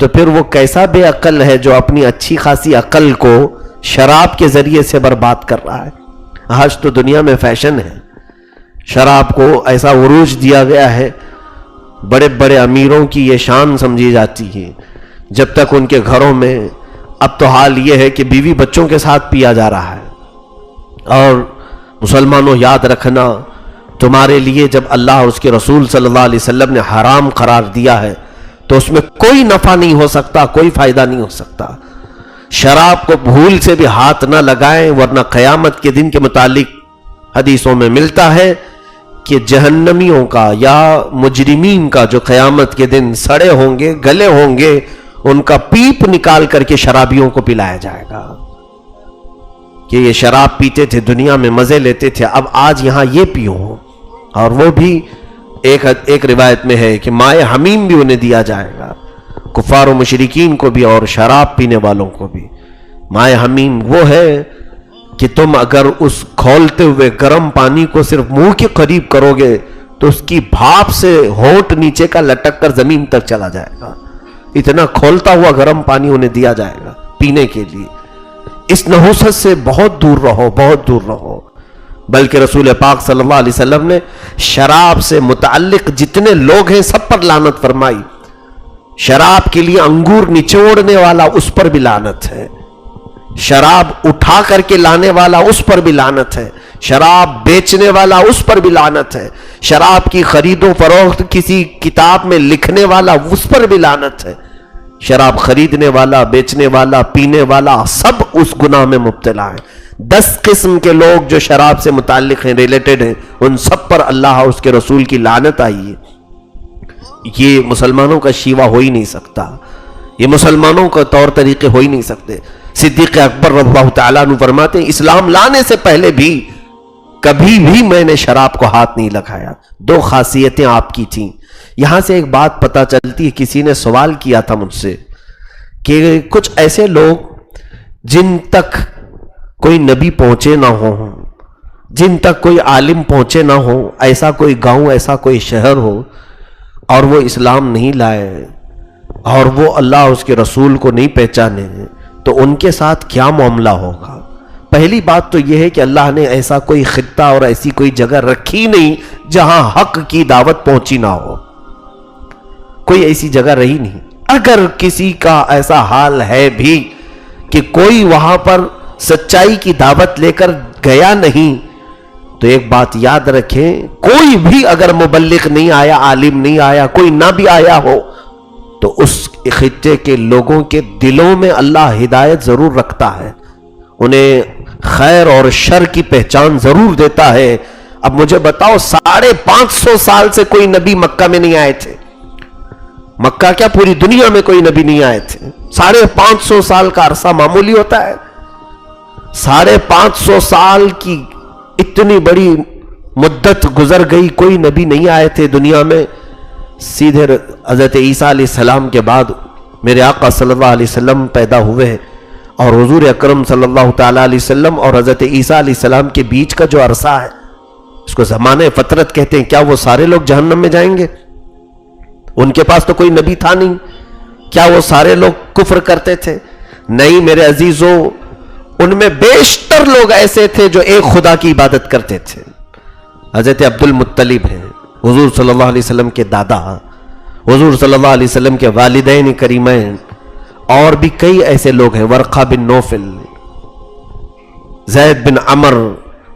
تو پھر وہ کیسا بے عقل ہے جو اپنی اچھی خاصی عقل کو شراب کے ذریعے سے برباد کر رہا ہے. آج تو دنیا میں فیشن ہے, شراب کو ایسا عروج دیا گیا ہے, بڑے بڑے امیروں کی یہ شان سمجھی جاتی ہے, جب تک ان کے گھروں میں اب تو حال یہ ہے کہ بیوی بچوں کے ساتھ پیا جا رہا ہے. اور مسلمانوں یاد رکھنا, تمہارے لیے جب اللہ اور اس کے رسول صلی اللہ علیہ وسلم نے حرام قرار دیا ہے تو اس میں کوئی نفع نہیں ہو سکتا, کوئی فائدہ نہیں ہو سکتا. شراب کو بھول سے بھی ہاتھ نہ لگائیں, ورنہ قیامت کے دن کے متعلق حدیثوں میں ملتا ہے کہ جہنمیوں کا یا مجرمین کا جو قیامت کے دن سڑے ہوں گے, گلے ہوں گے, ان کا پیپ نکال کر کے شرابیوں کو پلایا جائے گا کہ یہ شراب پیتے تھے, دنیا میں مزے لیتے تھے, اب آج یہاں یہ پیو. اور وہ بھی ایک روایت میں ہے کہ مائے حمیم بھی انہیں دیا جائے گا, کفار و مشرکین کو بھی اور شراب پینے والوں کو بھی. مائے حمیم وہ ہے کہ تم اگر اس کھولتے ہوئے گرم پانی کو صرف منہ کے قریب کرو گے تو اس کی بھاپ سے ہونٹ نیچے کا لٹک کر زمین تک چلا جائے گا. اتنا کھولتا ہوا گرم پانی انہیں دیا جائے گا پینے کے لیے. اس نحوست سے بہت دور رہو, بہت دور رہو. بلکہ رسول پاک صلی اللہ علیہ وسلم نے شراب سے متعلق جتنے لوگ ہیں سب پر لعنت فرمائی. شراب کے لیے انگور نچوڑنے والا اس پر بھی لعنت ہے, شراب اٹھا کر کے لانے والا اس پر بھی لعنت ہے, شراب بیچنے والا اس پر بھی لعنت ہے, شراب کی خرید و فروخت کسی کتاب میں لکھنے والا اس پر بھی لعنت ہے. شراب خریدنے والا, بیچنے والا, پینے والا سب اس گناہ میں مبتلا ہیں. 10 قسم کے لوگ جو شراب سے متعلق ہیں, ریلیٹڈ ہیں, ان سب پر اللہ اور اس کے رسول کی لعنت آئی ہے. یہ مسلمانوں کا شیوا ہو ہی نہیں سکتا, یہ مسلمانوں کا طور طریقے ہو ہی نہیں سکتے. صدیق اکبر رضی اللہ تعالیٰ عنہ فرماتے ہیں اسلام لانے سے پہلے بھی کبھی بھی میں نے شراب کو ہاتھ نہیں لگایا. 2 خاصیتیں آپ کی تھیں. یہاں سے ایک بات پتہ چلتی ہے, کسی نے سوال کیا تھا مجھ سے کہ کچھ ایسے لوگ جن تک کوئی نبی پہنچے نہ ہو, جن تک کوئی عالم پہنچے نہ ہو, ایسا کوئی گاؤں, ایسا کوئی شہر ہو اور وہ اسلام نہیں لائے اور وہ اللہ اور اس کے رسول کو نہیں پہچانے, تو ان کے ساتھ کیا معاملہ ہوگا. پہلی بات تو یہ ہے کہ اللہ نے ایسا کوئی خطہ اور ایسی کوئی جگہ رکھی نہیں جہاں حق کی دعوت پہنچی نہ ہو. کوئی ایسی جگہ رہی نہیں. اگر کسی کا ایسا حال ہے بھی کہ کوئی وہاں پر سچائی کی دعوت لے کر گیا نہیں, تو ایک بات یاد رکھیں, کوئی بھی اگر مبلغ نہیں آیا, عالم نہیں آیا, کوئی نہ بھی آیا ہو, تو اس خطے کے لوگوں کے دلوں میں اللہ ہدایت ضرور رکھتا ہے, انہیں خیر اور شر کی پہچان ضرور دیتا ہے. اب مجھے بتاؤ, 550 سال سے کوئی نبی مکہ میں نہیں آئے تھے. مکہ کیا پوری دنیا میں کوئی نبی نہیں آئے تھے. 550 سال کا عرصہ معمولی ہوتا ہے. 550 سال کی اتنی بڑی مدت گزر گئی, کوئی نبی نہیں آئے تھے دنیا میں. سیدھے حضرت عیسیٰ علیہ السلام کے بعد میرے آقا صلی اللہ علیہ وسلم پیدا ہوئے, اور حضور اکرم صلی اللہ تعالیٰ علیہ وسلم اور حضرت عیسیٰ علیہ السلام کے بیچ کا جو عرصہ ہے اس کو زمانہ فترت کہتے ہیں. کیا وہ سارے لوگ جہنم میں جائیں گے؟ ان کے پاس تو کوئی نبی تھا نہیں. کیا وہ سارے لوگ کفر کرتے تھے؟ نہیں میرے عزیزوں, ان میں بیشتر لوگ ایسے تھے جو ایک خدا کی عبادت کرتے تھے. حضرت عبد المطلب ہیں, حضور صلی اللہ علیہ وسلم کے دادا, حضور صلی اللہ علیہ وسلم کے والدین کریمین, اور بھی کئی ایسے لوگ ہیں, ورقہ بن نوفل, زید بن عمر.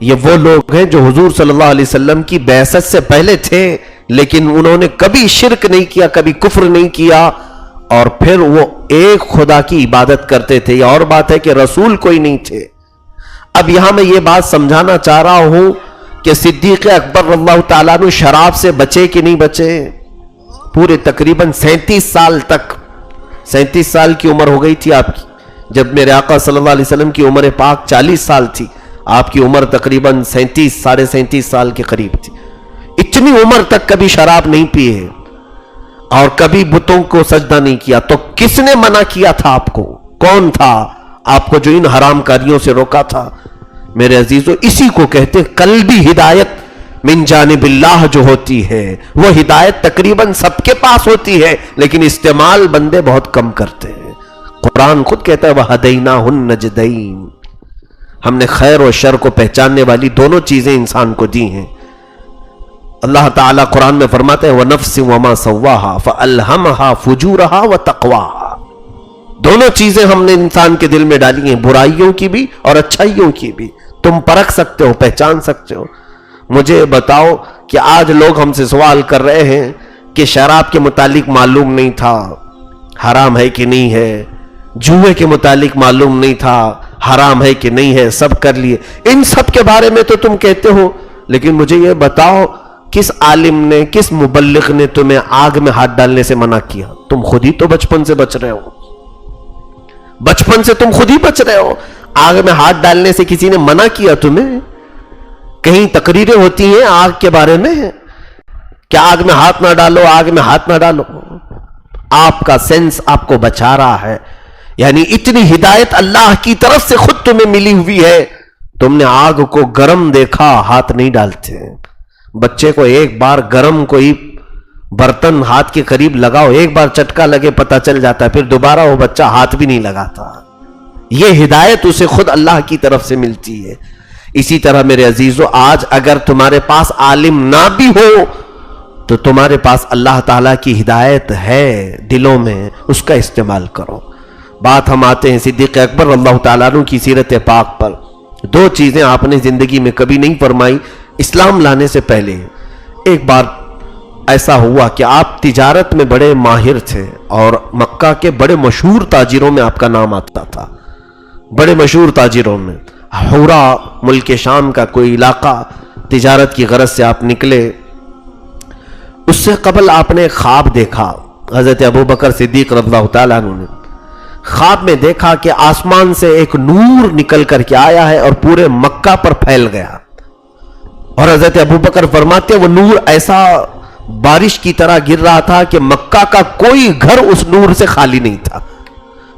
یہ وہ لوگ ہیں جو حضور صلی اللہ علیہ وسلم کی بعثت سے پہلے تھے, لیکن انہوں نے کبھی شرک نہیں کیا, کبھی کفر نہیں کیا, اور پھر وہ ایک خدا کی عبادت کرتے تھے. یہ اور بات ہے کہ رسول کوئی نہیں تھے. اب یہاں میں یہ بات سمجھانا چاہ رہا ہوں کہ صدیق اکبر رضی اللہ تعالیٰ عنہ شراب سے بچے کہ نہیں بچے. پورے تقریباً 37 سال تک, 37 سال کی عمر ہو گئی تھی آپ کی جب میرے آقا صلی اللہ علیہ وسلم کی عمر پاک 40 سال تھی. آپ کی عمر تقریباً 37 ساڑھے 37 سال کے قریب تھی. اتنی عمر تک کبھی شراب نہیں پیے اور کبھی بتوں کو سجدہ نہیں کیا. تو کس نے منع کیا تھا آپ کو؟ کون تھا آپ کو جو ان حرام کاریوں سے روکا تھا؟ میرے عزیزو, اسی کو کہتے ہیں قلبی ہدایت. من جانب اللہ جو ہوتی ہے وہ ہدایت تقریباً سب کے پاس ہوتی ہے، لیکن استعمال بندے بہت کم کرتے ہیں۔ قرآن خود کہتا ہے وَهَدَيْنَاهُ النَّجْدَيْنِ، ہم نے خیر و شر کو پہچاننے والی دونوں چیزیں انسان کو دی ہیں۔ اللہ تعالیٰ قرآن میں فرماتے ہیں وَنَفْسٍ وَمَا سَوَّاهَا فَأَلْهَمَهَا فُجُورَهَا وَتَقْوَاهَا، دونوں چیزیں ہم نے انسان کے دل میں ڈالی ہیں، برائیوں کی بھی اور اچھائیوں کی بھی۔ تم پرکھ سکتے ہو، پہچان سکتے ہو۔ مجھے بتاؤ کہ آج لوگ ہم سے سوال کر رہے ہیں کہ شراب کے متعلق معلوم نہیں تھا حرام ہے کہ نہیں ہے، جوئے کے متعلق معلوم نہیں تھا حرام ہے کہ نہیں ہے، سب کر لیے، ان سب کے بارے میں تو تم کہتے ہو، لیکن مجھے یہ بتاؤ کس عالم نے، کس مبلغ نے تمہیں آگ میں ہاتھ ڈالنے سے منع کیا؟ تم خود ہی تو بچپن سے بچ رہے ہو، بچپن سے تم خود ہی بچ رہے ہو۔ آگ میں ہاتھ ڈالنے سے کسی نے منع کیا تمہیں؟ کہیں تقریریں ہوتی ہیں آگ کے بارے میں کہ آگ میں ہاتھ نہ ڈالو، آگ میں ہاتھ نہ ڈالو۔ آپ کا سینس آپ کو بچا رہا ہے، یعنی اتنی ہدایت اللہ کی طرف سے خود تمہیں ملی ہوئی ہے، تم نے آگ کو گرم دیکھا، ہاتھ نہیں ڈالتے۔ بچے کو ایک بار گرم کوئی برتن ہاتھ کے قریب لگاؤ، ایک بار چٹکا لگے پتہ چل جاتا ہے، پھر دوبارہ وہ بچہ ہاتھ بھی نہیں لگاتا۔ یہ ہدایت اسے خود اللہ کی طرف سے ملتی ہے۔ اسی طرح میرے عزیزو، آج اگر تمہارے پاس عالم نہ بھی ہو تو تمہارے پاس اللہ تعالیٰ کی ہدایت ہے دلوں میں، اس کا استعمال کرو۔ بات ہم آتے ہیں صدیق اکبر اللہ تعالیٰ عنہ کی سیرت پاک پر۔ دو چیزیں آپ نے زندگی میں کبھی نہیں فرمائی اسلام لانے سے پہلے۔ ایک بار ایسا ہوا کہ آپ تجارت میں بڑے ماہر تھے اور مکہ کے بڑے مشہور تاجروں میں آپ کا نام آتا تھا، بڑے مشہور تاجروں میں۔ حورا ملک شام کا کوئی علاقہ، تجارت کی غرض سے آپ نکلے۔ اس سے قبل آپ نے خواب دیکھا، حضرت ابوبکر صدیق رضی اللہ تعالیٰ عنہ نے خواب میں دیکھا کہ آسمان سے ایک نور نکل کر کے آیا ہے اور پورے مکہ پر پھیل گیا، اور حضرت ابوبکر فرماتے وہ نور ایسا بارش کی طرح گر رہا تھا کہ مکہ کا کوئی گھر اس نور سے خالی نہیں تھا۔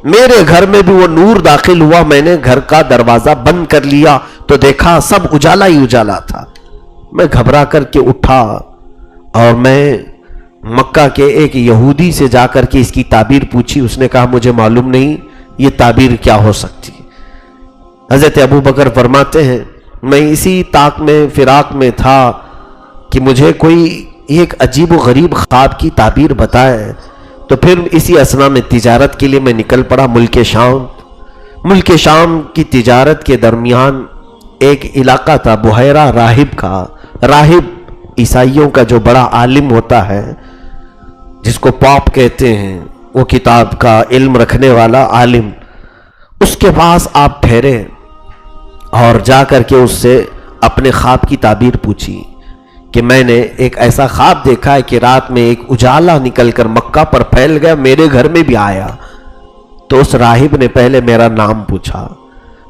میرے گھر میں بھی وہ نور داخل ہوا، میں نے گھر کا دروازہ بند کر لیا تو دیکھا سب اجالا ہی اجالا تھا۔ میں گھبرا کر کے اٹھا اور میں مکہ کے ایک یہودی سے جا کر کے اس کی تعبیر پوچھی۔ اس نے کہا مجھے معلوم نہیں یہ تعبیر کیا ہو سکتی۔ حضرت ابوبکر فرماتے ہیں میں اسی طاق میں فراق میں تھا کہ مجھے کوئی ایک عجیب و غریب خواب کی تعبیر بتائے، تو پھر اسی اسنا میں تجارت کے لیے میں نکل پڑا ملک شام۔ ملک شام کی تجارت کے درمیان ایک علاقہ تھا بحیرہ راہب کا۔ راہب عیسائیوں کا جو بڑا عالم ہوتا ہے، جس کو پاپ کہتے ہیں، وہ کتاب کا علم رکھنے والا عالم، اس کے پاس آپ ٹھہرے اور جا کر کے اس سے اپنے خواب کی تعبیر پوچھی کہ میں نے ایک ایسا خواب دیکھا ہے کہ رات میں ایک اجالا نکل کر مکہ پر پھیل گیا، میرے گھر میں بھی آیا۔ تو اس راہب نے پہلے میرا نام پوچھا،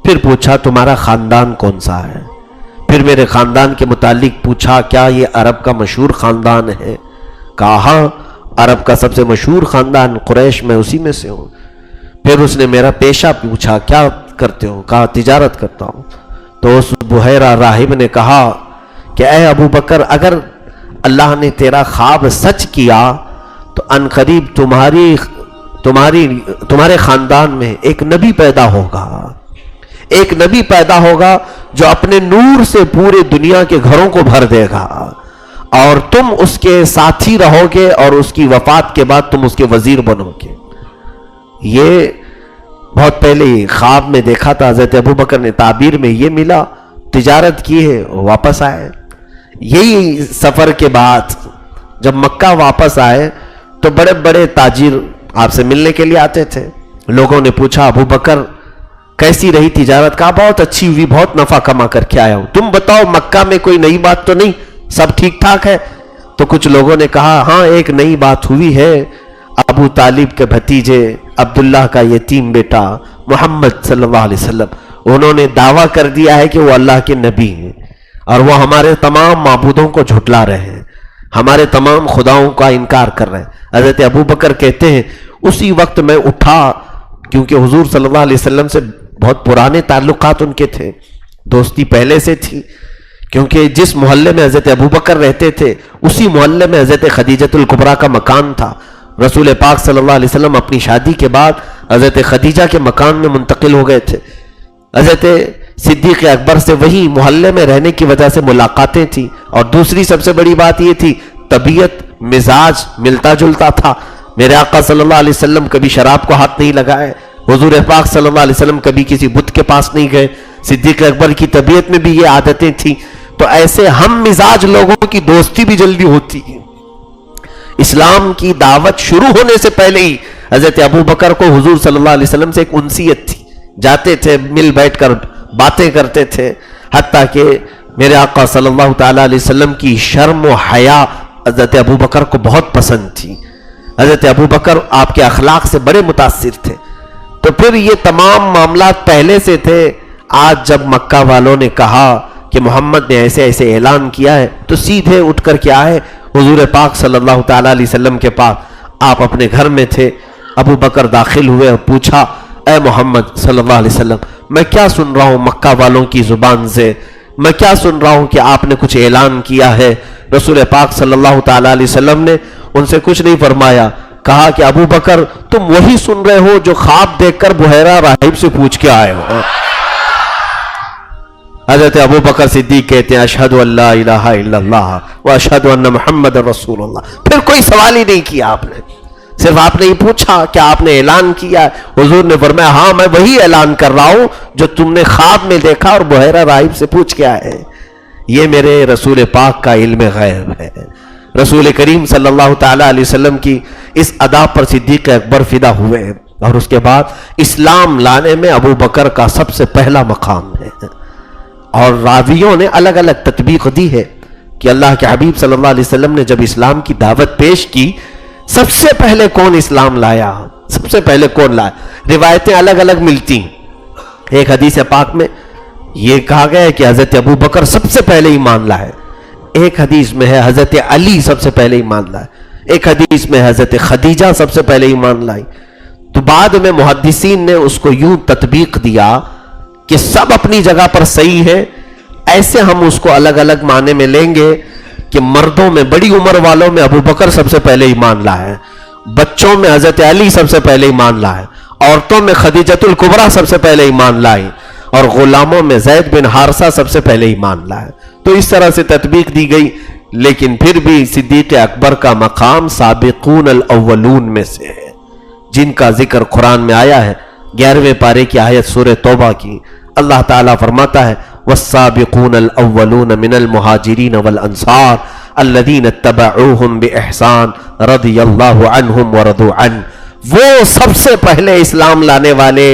پھر پوچھا تمہارا خاندان کون سا ہے، پھر میرے خاندان کے متعلق پوچھا کیا یہ عرب کا مشہور خاندان ہے؟ کہا ہاں عرب کا سب سے مشہور خاندان قریش، میں اسی میں سے ہوں۔ پھر اس نے میرا پیشہ پوچھا کیا کرتے ہو؟ کہا تجارت کرتا ہوں۔ تو اس بحیرہ راہب نے کہا کہ اے ابو بکر، اگر اللہ نے تیرا خواب سچ کیا تو عنقریب تمہارے خاندان میں ایک نبی پیدا ہوگا، ایک نبی پیدا ہوگا جو اپنے نور سے پورے دنیا کے گھروں کو بھر دے گا، اور تم اس کے ساتھی رہو گے اور اس کی وفات کے بعد تم اس کے وزیر بنو گے۔ یہ بہت پہلے خواب میں دیکھا تھا حضرت ابوبکر نے، تعبیر میں یہ ملا، تجارت کی ہے، واپس آئے۔ یہی سفر کے بعد جب مکہ واپس آئے تو بڑے بڑے تاجر آپ سے ملنے کے لیے آتے تھے۔ لوگوں نے پوچھا ابوبکر کیسی رہی تجارت؟ کہا بہت اچھی ہوئی، بہت نفع کما کر کے آیا ہوں۔ تم بتاؤ مکہ میں کوئی نئی بات تو نہیں، سب ٹھیک ٹھاک ہے؟ تو کچھ لوگوں نے کہا ہاں ایک نئی بات ہوئی ہے، ابو طالب کے بھتیجے عبداللہ کا یتیم بیٹا محمد صلی اللہ علیہ وسلم، انہوں نے دعویٰ کر دیا ہے کہ وہ اللہ کے نبی ہیں، اور وہ ہمارے تمام معبودوں کو جھٹلا رہے ہیں، ہمارے تمام خداؤں کا انکار کر رہے ہیں۔ حضرت ابوبکر کہتے ہیں اسی وقت میں اٹھا، کیونکہ حضور صلی اللہ علیہ وسلم سے بہت پرانے تعلقات ان کے تھے، دوستی پہلے سے تھی، کیونکہ جس محلے میں حضرت ابوبکر رہتے تھے اسی محلے میں حضرت خدیجۃ الکبریٰ کا مکان تھا. رسول پاک صلی اللہ علیہ وسلم اپنی شادی کے بعد حضرت خدیجہ کے مکان میں منتقل ہو گئے تھے. حضرت صدیق اکبر سے وہی محلے میں رہنے کی وجہ سے ملاقاتیں تھیں. اور دوسری سب سے بڑی بات یہ تھی طبیعت مزاج ملتا جلتا تھا. میرے آقا صلی اللہ علیہ وسلم کبھی شراب کو ہاتھ نہیں لگائے. حضور پاک صلی اللہ علیہ وسلم کبھی کسی بت کے پاس نہیں گئے. صدیق اکبر کی طبیعت میں بھی یہ عادتیں تھیں. تو ایسے ہم مزاج لوگوں کی دوستی بھی جلدی ہوتی ہے. اسلام کی دعوت شروع ہونے سے پہلے ہی حضرت ابوبکر کو حضور صلی اللہ علیہ وسلم سے ایک انسیت تھی. جاتے تھے مل بیٹھ کر باتیں کرتے تھے. حتیٰ کہ میرے آقا صلی اللہ تعالیٰ علیہ وسلم کی شرم و حیا حضرت ابوبکر کو بہت پسند تھی. حضرت ابوبکر آپ کے اخلاق سے بڑے متاثر تھے. تو پھر یہ تمام معاملات پہلے سے تھے. آج جب مکہ والوں نے کہا کہ محمد نے ایسے ایسے اعلان کیا ہے تو سیدھے اٹھ کر کے آئے حضور پاک صلی اللہ تعالیٰ علیہ وسلم کے پاس. آپ اپنے گھر میں تھے. ابو بکر داخل ہوئے اور پوچھا اے محمد صلی اللہ علیہ وسلم میں کیا سن رہا ہوں مکہ والوں کی زبان سے, میں کیا سن رہا ہوں کہ آپ نے کچھ اعلان کیا ہے. رسول پاک صلی اللہ تعالیٰ علیہ وسلم نے ان سے کچھ نہیں فرمایا. کہا کہ ابو بکر تم وہی سن رہے ہو جو خواب دیکھ کر بحیرہ راہب سے پوچھ کے آئے ہو. حضرت ابو بکر صدیق کہتے ہیں اشہد ان لا الہ الا اللہ و اشہد ان محمد رسول اللہ. پھر کوئی سوال ہی نہیں کیا آپ نے, صرف آپ نے یہ پوچھا کہ آپ نے اعلان کیا. حضور نے فرمایا ہاں میں وہی اعلان کر رہا ہوں جو تم نے خواب میں دیکھا اور بحیرہ راہب سے پوچھ کے آئے. یہ میرے رسول پاک کا علم غیب ہے. رسول کریم صلی اللہ تعالیٰ علیہ وسلم کی اس ادا پر صدیق اکبر فدا ہوئے. اور اس کے بعد اسلام لانے میں ابو بکر کا سب سے پہلا مقام ہے. اور راویوں نے الگ الگ تطبیق دی ہے کہ اللہ کے حبیب صلی اللہ علیہ وسلم نے جب اسلام کی دعوت پیش کی سب سے پہلے کون اسلام لایا, سب سے پہلے کون لایا. روایتیں الگ الگ ملتی ہیں. ایک حدیث پاک میں یہ کہا گیا ہے کہ حضرت ابو بکر سب سے پہلے ایمان لائے. ایک حدیث میں ہے حضرت علی سب سے پہلے ایمان لائے. ایک حدیث میں حضرت خدیجہ سب سے پہلے ایمان لائی. تو بعد میں محدثین نے اس کو یوں تطبیق دیا کہ سب اپنی جگہ پر صحیح ہے. ایسے ہم اس کو الگ الگ معنی میں لیں گے کہ مردوں میں بڑی عمر والوں میں ابو بکر سب سے پہلے ایمان لائے, بچوں میں حضرت علی سب سے پہلے ایمان لائے, عورتوں میں خدیجۃ الکبریٰ سب سے پہلے ایمان لائی, اور غلاموں میں زید بن حارثہ سب سے پہلے ایمان لائے. تو اس طرح سے تطبیق دی گئی. لیکن پھر بھی صدیق اکبر کا مقام سابقون الاولون میں سے ہے جن کا ذکر قرآن میں آیا ہے. 11ویں پارے کی آیت سورہ توبہ کی اللہ تعالیٰ فرماتا ہے والسابقون الاولون من المہاجرین والانصار الذین اتبعوہم باحسان رضی اللہ عنہم ورضوا عنہ. وہ سب سے پہلے اسلام لانے والے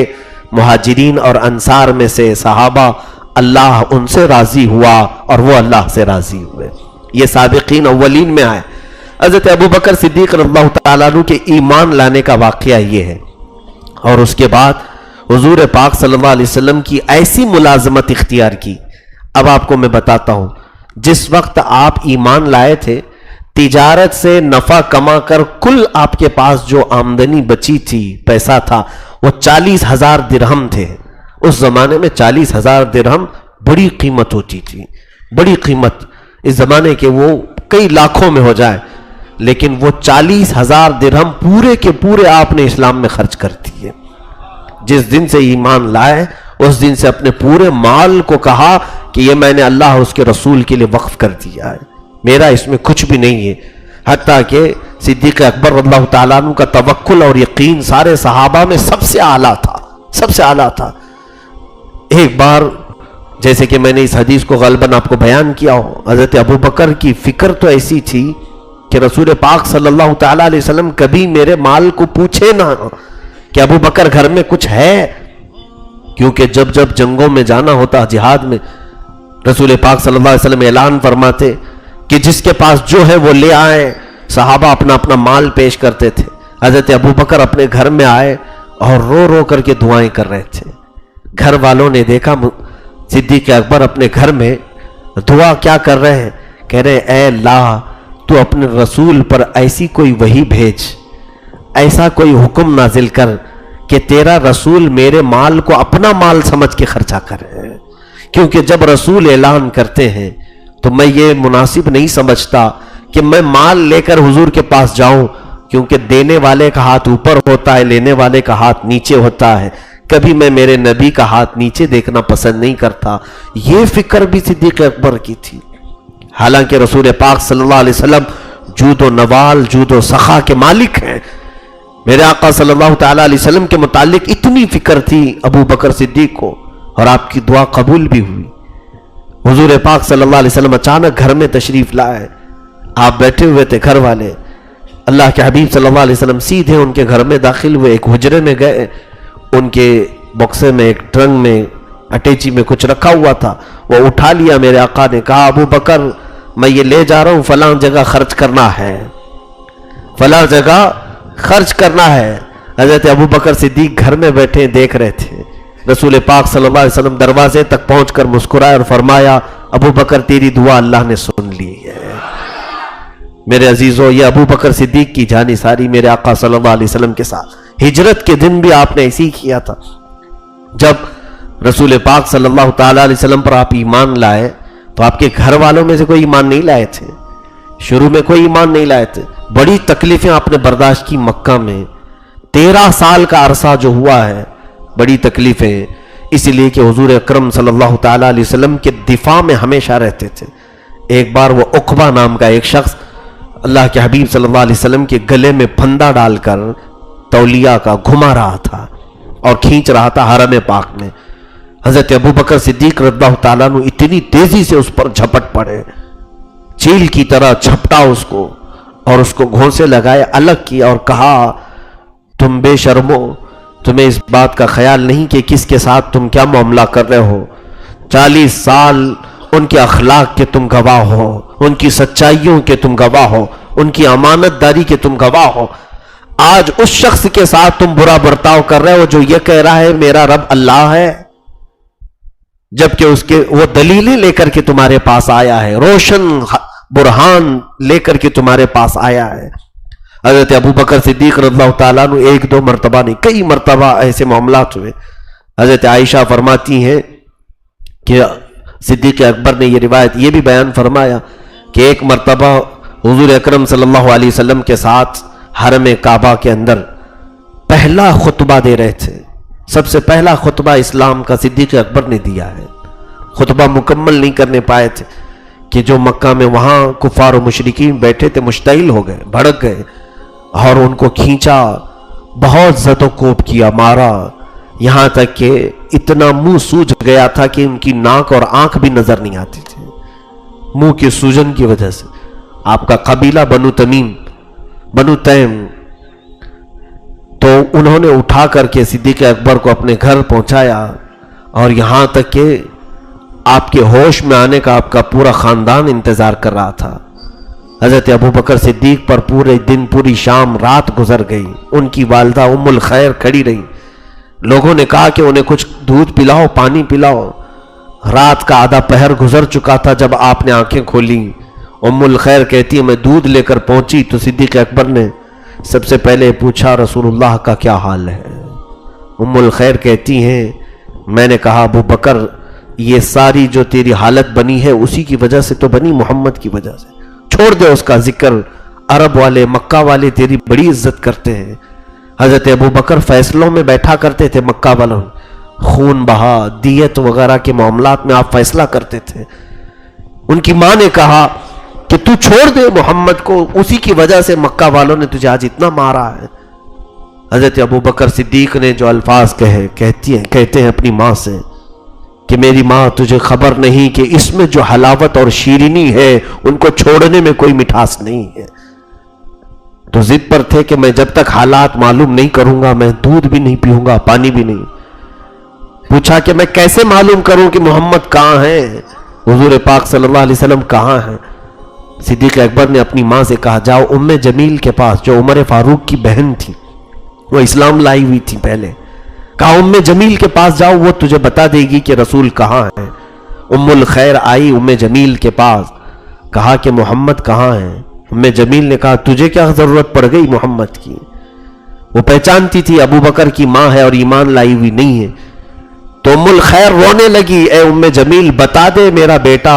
مہاجرین اور انصار میں سے صحابہ, اللہ ان سے راضی ہوا اور وہ اللہ سے راضی ہوئے. یہ سابقین اولین میں آئے. حضرت ابو بکر صدیق رضی اللہ تعالیٰ عنہ کے ایمان لانے کا واقعہ یہ ہے. اور اس کے بعد حضور پاک صلی اللہ علیہ وسلم کی ایسی ملازمت اختیار کی. اب آپ کو میں بتاتا ہوں, جس وقت آپ ایمان لائے تھے تجارت سے نفع کما کر کل آپ کے پاس جو آمدنی بچی تھی, پیسہ تھا, وہ 40,000 درہم تھے. اس زمانے میں 40,000 درہم بڑی قیمت ہوتی تھی, بڑی قیمت. اس زمانے کے وہ کئی لاکھوں میں ہو جائے, لیکن وہ 40,000 درہم پورے کے پورے آپ نے اسلام میں خرچ کر دیے. جس دن سے ایمان لائے اس دن سے اپنے پورے مال کو کہا کہ یہ میں نے اللہ اور اس کے رسول کے لیے وقف کر دیا ہے, میرا اس میں کچھ بھی نہیں ہے. حتیٰ کہ صدیق اکبر رضی اللہ تعالیٰ عنہ کا توکل اور یقین سارے صحابہ میں سب سے اعلیٰ تھا, سب سے اعلیٰ تھا. ایک بار جیسے کہ میں نے اس حدیث کو غالباً آپ کو بیان کیا ہو, حضرت ابو بکر کی فکر تو ایسی تھی کہ رسول پاک صلی اللہ تعالیٰ علیہ وسلم کبھی میرے مال کو پوچھے نہ کہ ابو بکر گھر میں کچھ ہے. کیونکہ جب جب جنگوں میں جانا ہوتا, جہاد میں, رسول پاک صلی اللہ علیہ وسلم اعلان فرماتے کہ جس کے پاس جو ہے وہ لے آئے. صحابہ اپنا اپنا مال پیش کرتے تھے. حضرت ابو بکر اپنے گھر میں آئے اور رو رو کر کے دعائیں کر رہے تھے. گھر والوں نے دیکھا صدیق اکبر اپنے گھر میں دعا کیا کر رہے ہیں, کہہ رہے اے اللہ تو اپنے رسول پر ایسی کوئی وحی بھیج, ایسا کوئی حکم نازل کر کہ تیرا رسول میرے مال کو اپنا مال سمجھ کے خرچہ کرے. کیونکہ جب رسول اعلان کرتے ہیں تو میں یہ مناسب نہیں سمجھتا کہ میں مال لے کر حضور کے پاس جاؤں، کیونکہ دینے والے کا ہاتھ اوپر ہوتا ہے، لینے والے کا ہاتھ نیچے ہوتا ہے، کبھی میں میرے نبی کا ہاتھ نیچے دیکھنا پسند نہیں کرتا۔ یہ فکر بھی صدیق اکبر کی تھی، حالانکہ رسول پاک صلی اللہ علیہ وسلم جود و نوال، جود و سخا کے مالک ہیں۔ میرے آقا صلی اللہ تعالیٰ علیہ وسلم کے متعلق اتنی فکر تھی ابو بکر صدیق کو، اور آپ کی دعا قبول بھی ہوئی۔ حضور پاک صلی اللہ علیہ وسلم اچانک گھر میں تشریف لائے، آپ بیٹھے ہوئے تھے، گھر والے، اللہ کے حبیب صلی اللہ علیہ وسلم سیدھے ان کے گھر میں داخل ہوئے، ایک حجرے میں گئے، ان کے بکسے میں، ایک ٹرنک میں، اٹیچی میں کچھ رکھا ہوا تھا، وہ اٹھا لیا۔ میرے آقا نے کہا ابو بکر میں یہ لے جا رہا ہوں، فلاں جگہ خرچ کرنا ہے، فلاں جگہ خرچ کرنا ہے۔ حضرت ابو بکر صدیق گھر میں بیٹھے دیکھ رہے تھے، رسول پاک صلی اللہ علیہ وسلم دروازے تک پہنچ کر مسکرائے اور فرمایا ابو بکر تیری دعا اللہ نے سن لی ہے۔ میرے عزیزو، یہ ابو بکر صدیق کی جانی ساری میرے آقا صلی اللہ علیہ وسلم کے ساتھ ہجرت کے دن بھی آپ نے ایسی ہی کیا تھا۔ جب رسول پاک صلی اللہ تعالیٰ علیہ وسلم پر آپ ایمان لائے تو آپ کے گھر والوں میں سے کوئی ایمان نہیں لائے تھے، شروع میں کوئی ایمان نہیں لائے تھے، بڑی تکلیفیں آپ نے برداشت کی مکہ میں، 13 سال کا عرصہ جو ہوا ہے، بڑی تکلیفیں، اس لیے کہ حضور اکرم صلی اللہ تعالیٰ علیہ وسلم کے دفاع میں ہمیشہ رہتے تھے۔ ایک بار وہ عقبہ نام کا ایک شخص اللہ کے حبیب صلی اللہ علیہ وسلم کے گلے میں پھندا ڈال کر تولیہ کا گھما رہا تھا اور کھینچ رہا تھا حرم پاک میں۔ حضرت ابو بکر صدیق رضی اللہ تعالیٰ عنہ اتنی تیزی سے اس پر جھپٹ پڑے، چیل کی طرح جھپٹا اس کو اور اس کو گھونسے لگائے، الگ کیا اور کہا تم بے شرمو، تمہیں اس بات کا خیال نہیں کہ کس کے ساتھ تم کیا معاملہ کر رہے ہو؟ 40 سال ان کے اخلاق کے تم گواہ ہو، ان کی سچائیوں کے تم گواہ ہو، ان کی امانت داری کے تم گواہ ہو۔ آج اس شخص کے ساتھ تم برا برتاؤ کر رہے ہو جو یہ کہہ رہا ہے میرا رب اللہ ہے، جبکہ اس کے وہ دلیلیں لے کر کے تمہارے پاس آیا ہے، روشن برہان لے کر کے تمہارے پاس آیا ہے۔ حضرت ابو بکر صدیق رضی اللہ تعالیٰ عنہ ایک دو مرتبہ نہیں، کئی مرتبہ ایسے معاملات ہوئے۔ حضرت عائشہ فرماتی ہیں کہ صدیق اکبر نے یہ روایت یہ بھی بیان فرمایا کہ ایک مرتبہ حضور اکرم صلی اللہ علیہ وسلم کے ساتھ حرم کعبہ کے اندر پہلا خطبہ دے رہے تھے، سب سے پہلا خطبہ اسلام کا صدیق اکبر نے دیا ہے۔ خطبہ مکمل نہیں کرنے پائے تھے کہ جو مکہ میں وہاں کفار و مشرکین بیٹھے تھے مشتعل ہو گئے، بھڑک گئے اور ان کو کھینچا، بہت زد و کوب کیا، مارا، یہاں تک کہ اتنا منہ سوج گیا تھا کہ ان کی ناک اور آنکھ بھی نظر نہیں آتی تھی منہ کی سوجن کی وجہ سے۔ آپ کا قبیلہ بنو تمیم، بنو تیم، تو انہوں نے اٹھا کر کے صدیق اکبر کو اپنے گھر پہنچایا، اور یہاں تک کہ آپ کے ہوش میں آنے کا آپ کا پورا خاندان انتظار کر رہا تھا۔ حضرت ابو بکر صدیق پر پورے دن، پوری شام، رات گزر گئی، ان کی والدہ ام الخیر کھڑی رہی، لوگوں نے کہا کہ انہیں کچھ دودھ پلاؤ، پانی پلاؤ۔ رات کا آدھا پہر گزر چکا تھا جب آپ نے آنکھیں کھولی۔ ام الخیر کہتی ہے میں دودھ لے کر پہنچی تو صدیق اکبر نے سب سے پہلے پوچھا رسول اللہ کا کیا حال ہے؟ ام الخیر کہتی ہیں میں نے کہا ابو بکر یہ ساری جو تیری حالت بنی ہے اسی کی وجہ سے تو بنی، محمد کی وجہ سے، چھوڑ دے اس کا ذکر، عرب والے، مکہ والے تیری بڑی عزت کرتے ہیں۔ حضرت ابو بکر فیصلوں میں بیٹھا کرتے تھے، مکہ والوں خون بہا، دیت وغیرہ کے معاملات میں آپ فیصلہ کرتے تھے۔ ان کی ماں نے کہا کہ تو چھوڑ دے محمد کو، اسی کی وجہ سے مکہ والوں نے تجھے آج اتنا مارا ہے۔ حضرت ابو بکر صدیق نے جو الفاظ کہتے ہیں اپنی ماں سے کہ میری ماں تجھے خبر نہیں کہ اس میں جو حلاوت اور شیرینی ہے ان کو چھوڑنے میں کوئی مٹھاس نہیں ہے۔ تو ضد پر تھے کہ میں جب تک حالات معلوم نہیں کروں گا میں دودھ بھی نہیں پیوں گا، پانی بھی نہیں۔ پوچھا کہ میں کیسے معلوم کروں کہ محمد کہاں ہے، حضور پاک صلی اللہ علیہ وسلم کہاں ہیں؟ صدیق اکبر نے اپنی ماں سے کہا جاؤ ام جمیل کے پاس، جو عمر فاروق کی بہن تھی، وہ اسلام لائی ہوئی تھی پہلے، کہا ام جمیل کے پاس جاؤ، وہ تجھے بتا دے گی کہ رسول کہاں ہے۔ ام الخیر آئی ام جمیل کے پاس، کہا کہ محمد کہاں ہے؟ ام جمیل نے کہا تجھے کیا ضرورت پڑ گئی محمد کی؟ وہ پہچانتی تھی ابو بکر کی ماں ہے اور ایمان لائی ہوئی نہیں ہے۔ تو ام الخیر رونے لگی، اے ام جمیل بتا دے میرا بیٹا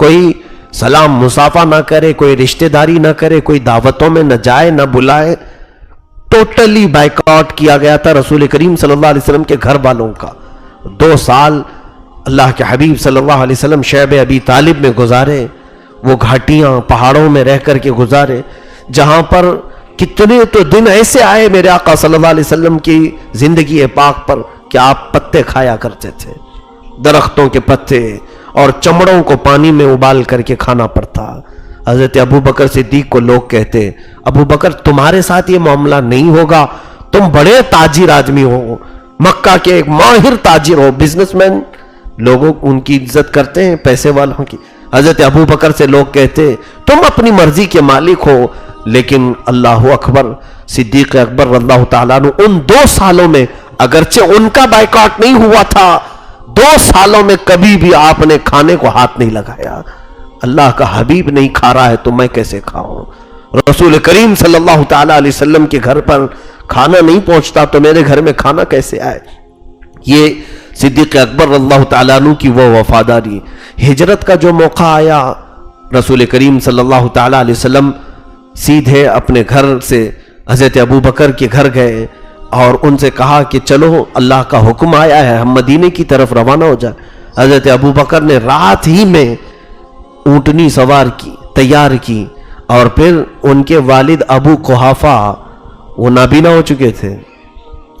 کوئی سلام مصافہ نہ کرے، کوئی رشتہ داری نہ کرے، کوئی دعوتوں میں نہ جائے نہ بلائے. ٹوٹلی بائیکاٹ کیا گیا تھا رسول کریم صلی اللہ علیہ وسلم کے گھر والوں کا. 2 سال اللہ کے حبیب صلی اللہ علیہ وسلم شیب ابی طالب میں گزارے، وہ گھاٹیاں پہاڑوں میں رہ کر کے گزارے، جہاں پر کتنے تو دن ایسے آئے میرے آقا صلی اللہ علیہ وسلم کی زندگی پاک پر کہ آپ پتے کھایا کرتے تھے، درختوں کے پتے، اور چمڑوں کو پانی میں ابال کر کے کھانا پڑتا. حضرت ابو بکر صدیق کو لوگ کہتے، ابو بکر تمہارے ساتھ یہ معاملہ نہیں ہوگا، تم بڑے تاجر آدمی ہو، مکہ کے ایک ماہر تاجر ہو، بزنس مین، لوگوں ان کی عزت کرتے ہیں، پیسے والوں کی. حضرت ابو بکر سے لوگ کہتے تم اپنی مرضی کے مالک ہو، لیکن اللہ اکبر، صدیق اکبر رضی اللہ تعالیٰ عنہ ان 2 سالوں میں، اگرچہ ان کا بائیکاٹ نہیں ہوا تھا، 2 سالوں میں کبھی بھی آپ نے کھانے کو ہاتھ نہیں لگایا. اللہ کا حبیب نہیں کھا رہا ہے تو میں کیسے کھاؤں؟ رسول کریم صلی اللہ تعالیٰ علیہ وسلم کے گھر پر کھانا نہیں پہنچتا تو میرے گھر میں کھانا کیسے آئے؟ یہ صدیق اکبر رضی اللہ تعالیٰ عنہ کی وہ وفاداری. ہجرت کا جو موقع آیا، رسول کریم صلی اللہ تعالیٰ علیہ وسلم سیدھے اپنے گھر سے حضرت ابو بکر کے گھر گئے اور ان سے کہا کہ چلو اللہ کا حکم آیا ہے، ہم مدینے کی طرف روانہ ہو جائیں. حضرت ابو بکر نے رات ہی میں اونٹنی سوار کی، تیار کی، اور پھر ان کے والد ابو قحافہ وہ نابینا ہو چکے تھے،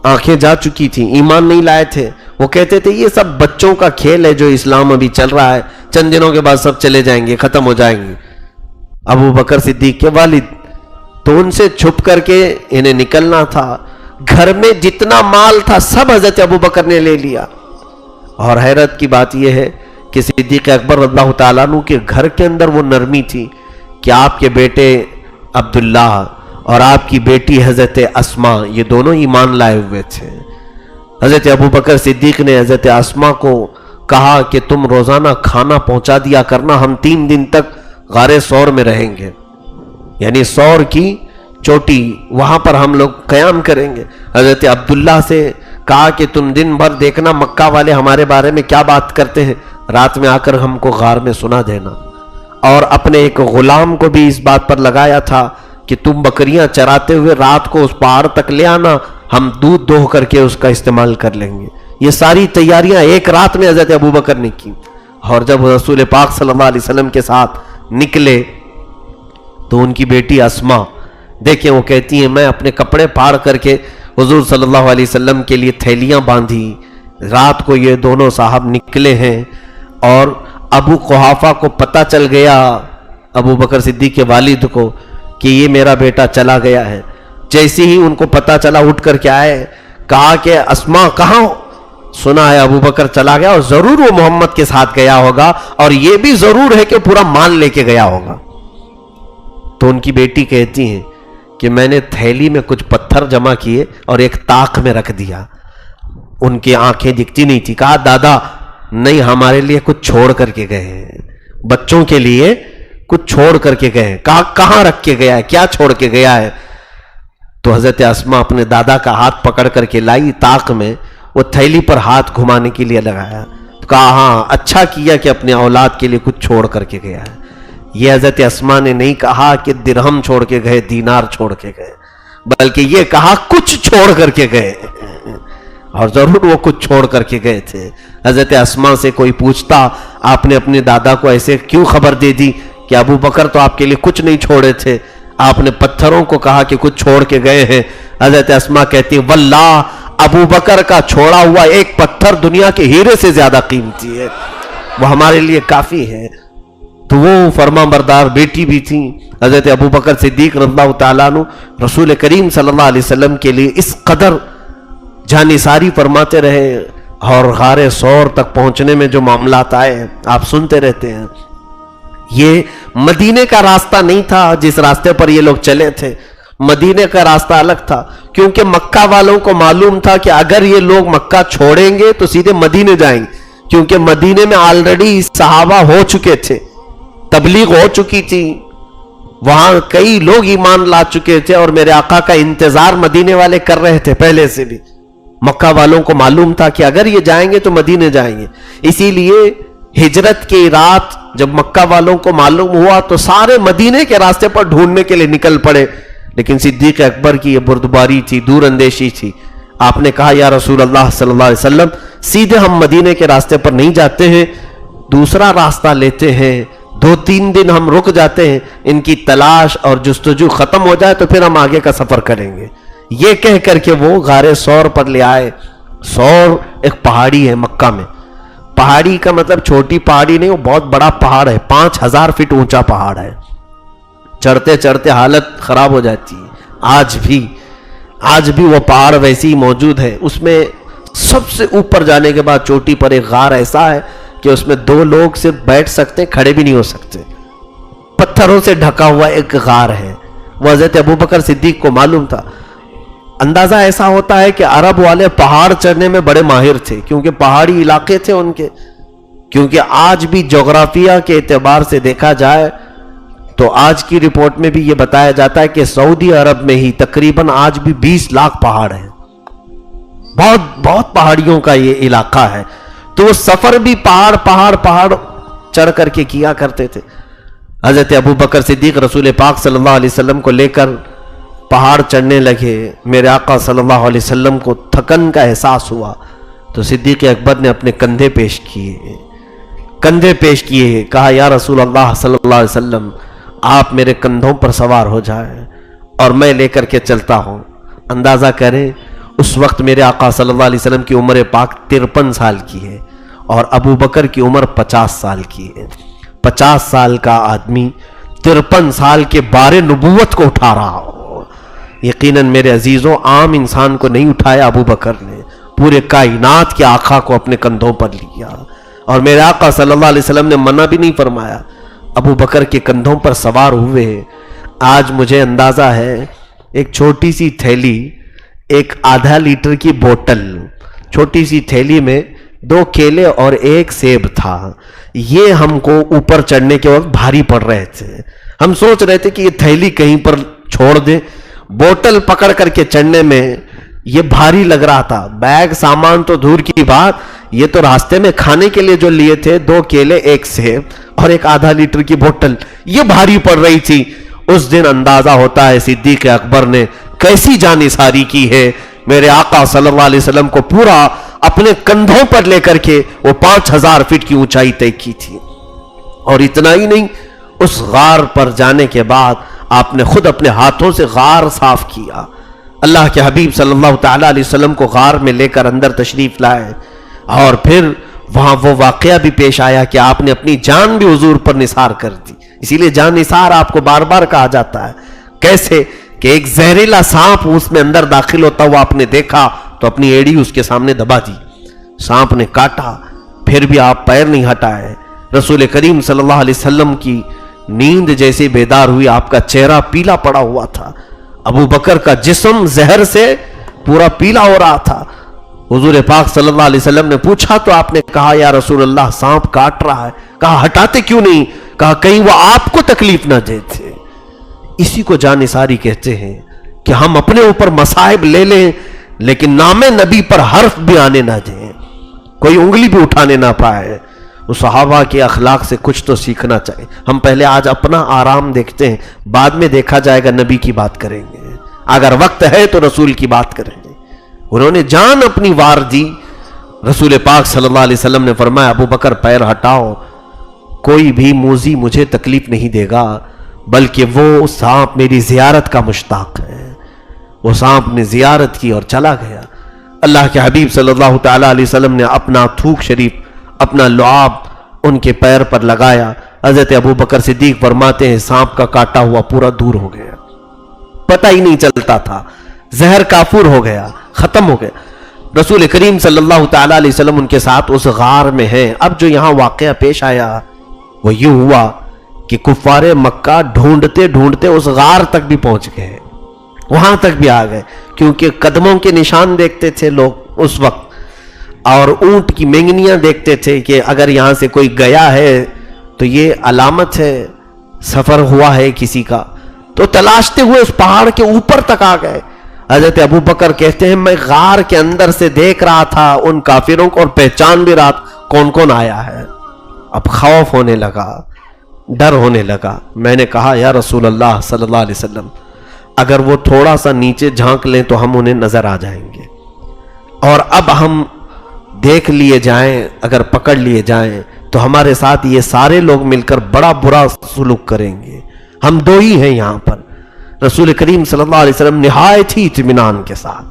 آنکھیں جا چکی تھیں، ایمان نہیں لائے تھے. وہ کہتے تھے یہ سب بچوں کا کھیل ہے جو اسلام ابھی چل رہا ہے، چند دنوں کے بعد سب چلے جائیں گے، ختم ہو جائیں گے. ابو بکر صدیق کے والد تو ان سے چھپ کر کے انہیں نکلنا تھا. گھر میں جتنا مال تھا سب حضرت ابو بکر نے لے لیا. اور حیرت کی بات یہ ہے کہ صدیق اکبر رضی اللہ تعالیٰ عنہ کے گھر کے اندر وہ نرمی تھی کہ آپ کے بیٹے عبداللہ اور آپ کی بیٹی حضرت اسما یہ دونوں ایمان لائے ہوئے تھے. حضرت ابو بکر صدیق نے حضرت اسما کو کہا کہ تم روزانہ کھانا پہنچا دیا کرنا، ہم 3 دن تک غار ثور میں رہیں گے، یعنی ثور کی چوٹی، وہاں پر ہم لوگ قیام کریں گے. حضرت عبداللہ سے کہا کہ تم دن بھر دیکھنا مکہ والے ہمارے بارے میں کیا بات کرتے ہیں، رات میں آ کر ہم کو غار میں سنا دینا. اور اپنے ایک غلام کو بھی اس بات پر لگایا تھا کہ تم بکریاں چراتے ہوئے رات کو اس پہاڑ تک لے آنا، ہم دودھ دوہ کر کے اس کا استعمال کر لیں گے. یہ ساری تیاریاں ایک رات میں حضرت ابو بکر نے کی. اور جب رسول پاک صلی اللہ علیہ وسلم کے ساتھ نکلے تو ان کی بیٹی اسما دیکھیں، وہ کہتی ہیں میں اپنے کپڑے پھاڑ کر کے حضور صلی اللہ علیہ وسلم کے لیے تھیلیاں باندھی. رات کو یہ دونوں صاحب نکلے ہیں اور ابو قحافہ کو پتہ چل گیا، ابو بکر صدیق کے والد کو، کہ یہ میرا بیٹا چلا گیا ہے. جیسے ہی ان کو پتہ چلا اٹھ کر کے آئے، کہا کہ اسما کہاں؟ سنا ہے ابو بکر چلا گیا اور ضرور وہ محمد کے ساتھ گیا ہوگا، اور یہ بھی ضرور ہے کہ پورا مال لے کے گیا ہوگا. تو ان کی بیٹی کہتی ہیں کہ میں نے تھیلی میں کچھ پتھر جمع کیے اور ایک طاق میں رکھ دیا. ان کی آنکھیں دکھتی نہیں تھی. کہا دادا نہیں، ہمارے لیے کچھ چھوڑ کر کے گئے ہیں، بچوں کے لیے کچھ چھوڑ کر کے گئے ہیں. کہا کہاں رکھ کے گیا ہے، کیا چھوڑ کے گیا ہے؟ تو حضرت اسما اپنے دادا کا ہاتھ پکڑ کر کے لائی طاق میں، وہ تھیلی پر ہاتھ گھمانے کے لیے لگایا. تو کہا ہاں اچھا کیا کہ اپنے اولاد کے لیے کچھ چھوڑ کر کے گیا ہے. یہ حضرت اسما نے نہیں کہا کہ درہم چھوڑ کے گئے، دینار چھوڑ کے گئے، بلکہ یہ کہا کچھ چھوڑ کر کے گئے. اور ضرور وہ کچھ چھوڑ کر کے گئے تھے. حضرت اسما سے کوئی پوچھتا آپ نے اپنے دادا کو ایسے کیوں خبر دے دی کہ ابو بکر تو آپ کے لیے کچھ نہیں چھوڑے تھے، آپ نے پتھروں کو کہا کہ کچھ چھوڑ کے گئے ہیں. حضرت اسما کہتی واللہ ابو بکر کا چھوڑا ہوا ایک پتھر دنیا کے ہیرے سے زیادہ قیمتی ہے، وہ ہمارے لیے کافی ہے. تو وہ فرما بردار بیٹی بھی تھی حضرت ابو بکر صدیق رضی اللہ تعالیٰ عنہ، رسول کریم صلی اللہ علیہ وسلم کے لیے اس قدر جانثاری فرماتے رہے. اور غار ثور تک پہنچنے میں جو معاملات آئے آپ سنتے رہتے ہیں. یہ مدینے کا راستہ نہیں تھا جس راستے پر یہ لوگ چلے تھے، مدینے کا راستہ الگ تھا، کیونکہ مکہ والوں کو معلوم تھا کہ اگر یہ لوگ مکہ چھوڑیں گے تو سیدھے مدینے جائیں گے، کیونکہ مدینے میں آلریڈی صحابہ ہو چکے تھے، تبلیغ ہو چکی تھی، وہاں کئی لوگ ایمان لا چکے تھے، اور میرے آقا کا انتظار مدینے والے کر رہے تھے پہلے سے بھی. مکہ والوں کو معلوم تھا کہ اگر یہ جائیں گے تو مدینے جائیں گے. اسی لیے ہجرت کی رات جب مکہ والوں کو معلوم ہوا تو سارے مدینے کے راستے پر ڈھونڈنے کے لیے نکل پڑے، لیکن صدیق اکبر کی یہ بردباری تھی، دور اندیشی تھی. آپ نے کہا یا رسول اللہ صلی اللہ علیہ وسلم سیدھے ہم مدینے کے راستے پر نہیں جاتے ہیں، دوسرا راستہ لیتے ہیں، 2-3 دن ہم رک جاتے ہیں، ان کی تلاش اور جستجو ختم ہو جائے تو پھر ہم آگے کا سفر کریں گے. یہ کہہ کر کے وہ غار ثور پر لے آئے. ثور ایک پہاڑی ہے مکہ میں. پہاڑی کا مطلب چھوٹی پہاڑی نہیں، وہ بہت بڑا پہاڑ ہے، 5000 فٹ اونچا پہاڑ ہے. چڑھتے چڑھتے حالت خراب ہو جاتی ہے. آج بھی وہ پہاڑ ویسے ہی موجود ہے. اس میں سب سے اوپر جانے کے بعد چوٹی پر ایک غار ایسا ہے کہ اس میں 2 لوگ صرف بیٹھ سکتے، کھڑے بھی نہیں ہو سکتے. پتھروں سے ڈھکا ہوا ایک غار ہے. وہ حضرت ابوبکر صدیق کو معلوم تھا. اندازہ ایسا ہوتا ہے کہ عرب والے پہاڑ چڑھنے میں بڑے ماہر تھے، کیونکہ پہاڑی علاقے تھے ان کے. کیونکہ آج بھی جغرافیہ کے اعتبار سے دیکھا جائے تو آج کی رپورٹ میں بھی یہ بتایا جاتا ہے کہ سعودی عرب میں ہی تقریباً آج بھی 20 لاکھ پہاڑ ہیں. بہت پہاڑیوں کا یہ علاقہ ہے. تو وہ سفر بھی پہاڑ چڑھ کر کے کیا کرتے تھے. حضرت ابوبکر صدیق رسول پاک صلی اللہ علیہ وسلم کو لے کر پہاڑ چڑھنے لگے. میرے آقا صلی اللہ علیہ وسلم کو تھکن کا احساس ہوا تو صدیق اکبر نے اپنے کندھے پیش کیے. کہا یا رسول اللہ صلی اللہ علیہ وسلم آپ میرے کندھوں پر سوار ہو جائیں اور میں لے کر کے چلتا ہوں. اندازہ کریں اس وقت میرے آقا صلی اللہ علیہ وسلم کی عمر پاک 53 سال کی ہے اور ابو بکر کی عمر 50 سال کی ہے. 50 سال کا آدمی 53 سال کے بار نبوت کو اٹھا رہا ہو. یقیناً میرے عزیزوں عام انسان کو نہیں اٹھایا ابو بکر نے، پورے کائنات کے آقا کو اپنے کندھوں پر لیا. اور میرے آقا صلی اللہ علیہ وسلم نے منع بھی نہیں فرمایا. ابو بکر کے کندھوں پر سوار ہوئے. آج مجھے اندازہ ہے ایک چھوٹی سی تھیلی، ایک آدھا لیٹر کی بوتل، چھوٹی سی تھیلی میں 2 کیلے اور 1 سیب تھا. یہ ہم کو اوپر چڑھنے کے وقت بھاری پڑ رہے تھے. ہم سوچ رہے تھے کہ یہ تھیلی کہیں پر چھوڑ دیں. بوتل پکڑ کر کے چڑھنے میں یہ بھاری لگ رہا تھا. بیگ سامان تو دور کی بات، یہ تو راستے میں کھانے کے لیے جو لیے تھے 2 کیلے 1 سیب اور ایک آدھا لیٹر کی بوتل، یہ بھاری پڑ رہی تھی. اس دن اندازہ ہوتا ہے صدیق اکبر نے کیسی جانثاری کی ہے. میرے آقا صلی اللہ علیہ وسلم کو پورا اپنے کندھوں پر لے کر کے وہ 5000 فٹ کی اونچائی طے کی تھی. اور اتنا ہی نہیں، اس غار پر جانے کے بعد آپ نے خود اپنے ہاتھوں سے غار صاف کیا. اللہ کے حبیب صلی اللہ تعالی علیہ وسلم کو غار میں لے کر اندر تشریف لائے اور پھر وہاں وہ واقعہ بھی پیش آیا کہ آپ نے اپنی جان بھی حضور پر نثار کر دی. اسی لیے جان نثار آپ کو بار بار کہا جاتا ہے. کیسے کہ ایک زہریلا سانپ اس میں اندر داخل ہوتا ہوا آپ نے دیکھا تو اپنی ایڑی اس کے سامنے دبا دی. سانپ نے کاٹا پھر بھی آپ پیر نہیں ہٹائے. رسول کریم صلی اللہ علیہ وسلم کی نیند جیسے بیدار ہوئی، آپ کا چہرہ پیلا پڑا ہوا تھا. ابو بکر کا جسم زہر سے پورا پیلا ہو رہا تھا. حضور پاک صلی اللہ علیہ وسلم نے پوچھا تو آپ نے کہا یا رسول اللہ سانپ کاٹ رہا ہے. کہا ہٹاتے کیوں نہیں؟ کہا کہیں وہ آپ کو تکلیف نہ دیتے. اسی کو جانثاری کہتے ہیں کہ ہم اپنے اوپر مصائب لے لیں لیکن نام نبی پر حرف بھی آنے نہ دیں، کوئی انگلی بھی اٹھانے نہ پائے. وہ صحابہ کے اخلاق سے کچھ تو سیکھنا چاہیے. ہم پہلے آج اپنا آرام دیکھتے ہیں، بعد میں دیکھا جائے گا نبی کی بات کریں گے. اگر وقت ہے تو رسول کی بات کریں گے. انہوں نے جان اپنی وار دی. رسول پاک صلی اللہ علیہ وسلم نے فرمایا ابو بکر پیر ہٹاؤ، کوئی بھی موذی مجھے تکلیف نہیں دے گا، بلکہ وہ سانپ میری زیارت کا مشتاق ہے. وہ سانپ نے زیارت کی اور چلا گیا. اللہ کے حبیب صلی اللہ تعالی علیہ وسلم نے اپنا تھوک شریف، اپنا لعاب ان کے پیر پر لگایا. حضرت ابو بکر صدیق فرماتے ہیں سانپ کا کاٹا ہوا پورا دور ہو گیا، پتہ ہی نہیں چلتا تھا. زہر کافور ہو گیا، ختم ہو گیا. رسول کریم صلی اللہ تعالی علیہ وسلم ان کے ساتھ اس غار میں ہیں. اب جو یہاں واقعہ پیش آیا وہ یہ ہوا کہ کفار مکہ ڈھونڈتے ڈھونڈتے اس غار تک بھی پہنچ گئے، وہاں تک بھی آ گئے. کیونکہ قدموں کے نشان دیکھتے تھے لوگ اس وقت اور اونٹ کی مینگنیاں دیکھتے تھے کہ اگر یہاں سے کوئی گیا ہے تو یہ علامت ہے سفر ہوا ہے کسی کا. تو تلاشتے ہوئے اس پہاڑ کے اوپر تک آ گئے. حضرت ابو بکر کہتے ہیں میں غار کے اندر سے دیکھ رہا تھا ان کافروں کو اور پہچان بھی رہا کون کون آیا ہے. اب خوف ہونے لگا، ڈر ہونے لگا. میں نے کہا یا رسول اللہ صلی اللہ علیہ وسلم، اگر وہ تھوڑا سا نیچے جھانک لیں تو ہم انہیں نظر آ جائیں گے، اور اب ہم دیکھ لیے جائیں، اگر پکڑ لیے جائیں تو ہمارے ساتھ یہ سارے لوگ مل کر بڑا برا سلوک کریں گے. ہم دو ہی ہیں یہاں پر. رسول کریم صلی اللہ علیہ وسلم نہایت ہی اطمینان کے ساتھ،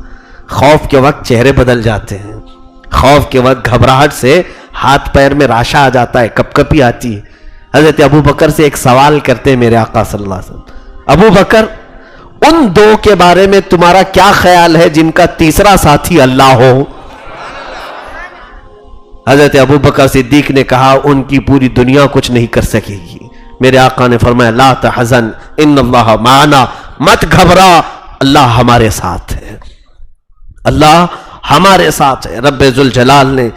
خوف کے وقت چہرے بدل جاتے ہیں، خوف کے وقت گھبراہٹ سے ہاتھ پیر میں راشا آ جاتا ہے، کپ کپی آتی ہے. حضرت ابو بکر سے ایک سوال کرتے ہیں میرے آقا صلی اللہ علیہ وسلم، ابو بکر ان دو کے بارے میں تمہارا کیا خیال ہے جن کا تیسرا ساتھی اللہ ہو؟ حضرت ابو بکر صدیق نے کہا ان کی پوری دنیا کچھ نہیں کر سکے گی. میرے آقا نے فرمایا لا تحزن ان اللہ معنا، مت گھبرا، اللہ ہمارے ساتھ ہے، اللہ ہمارے ساتھ ہے. رب ذوالجلال نے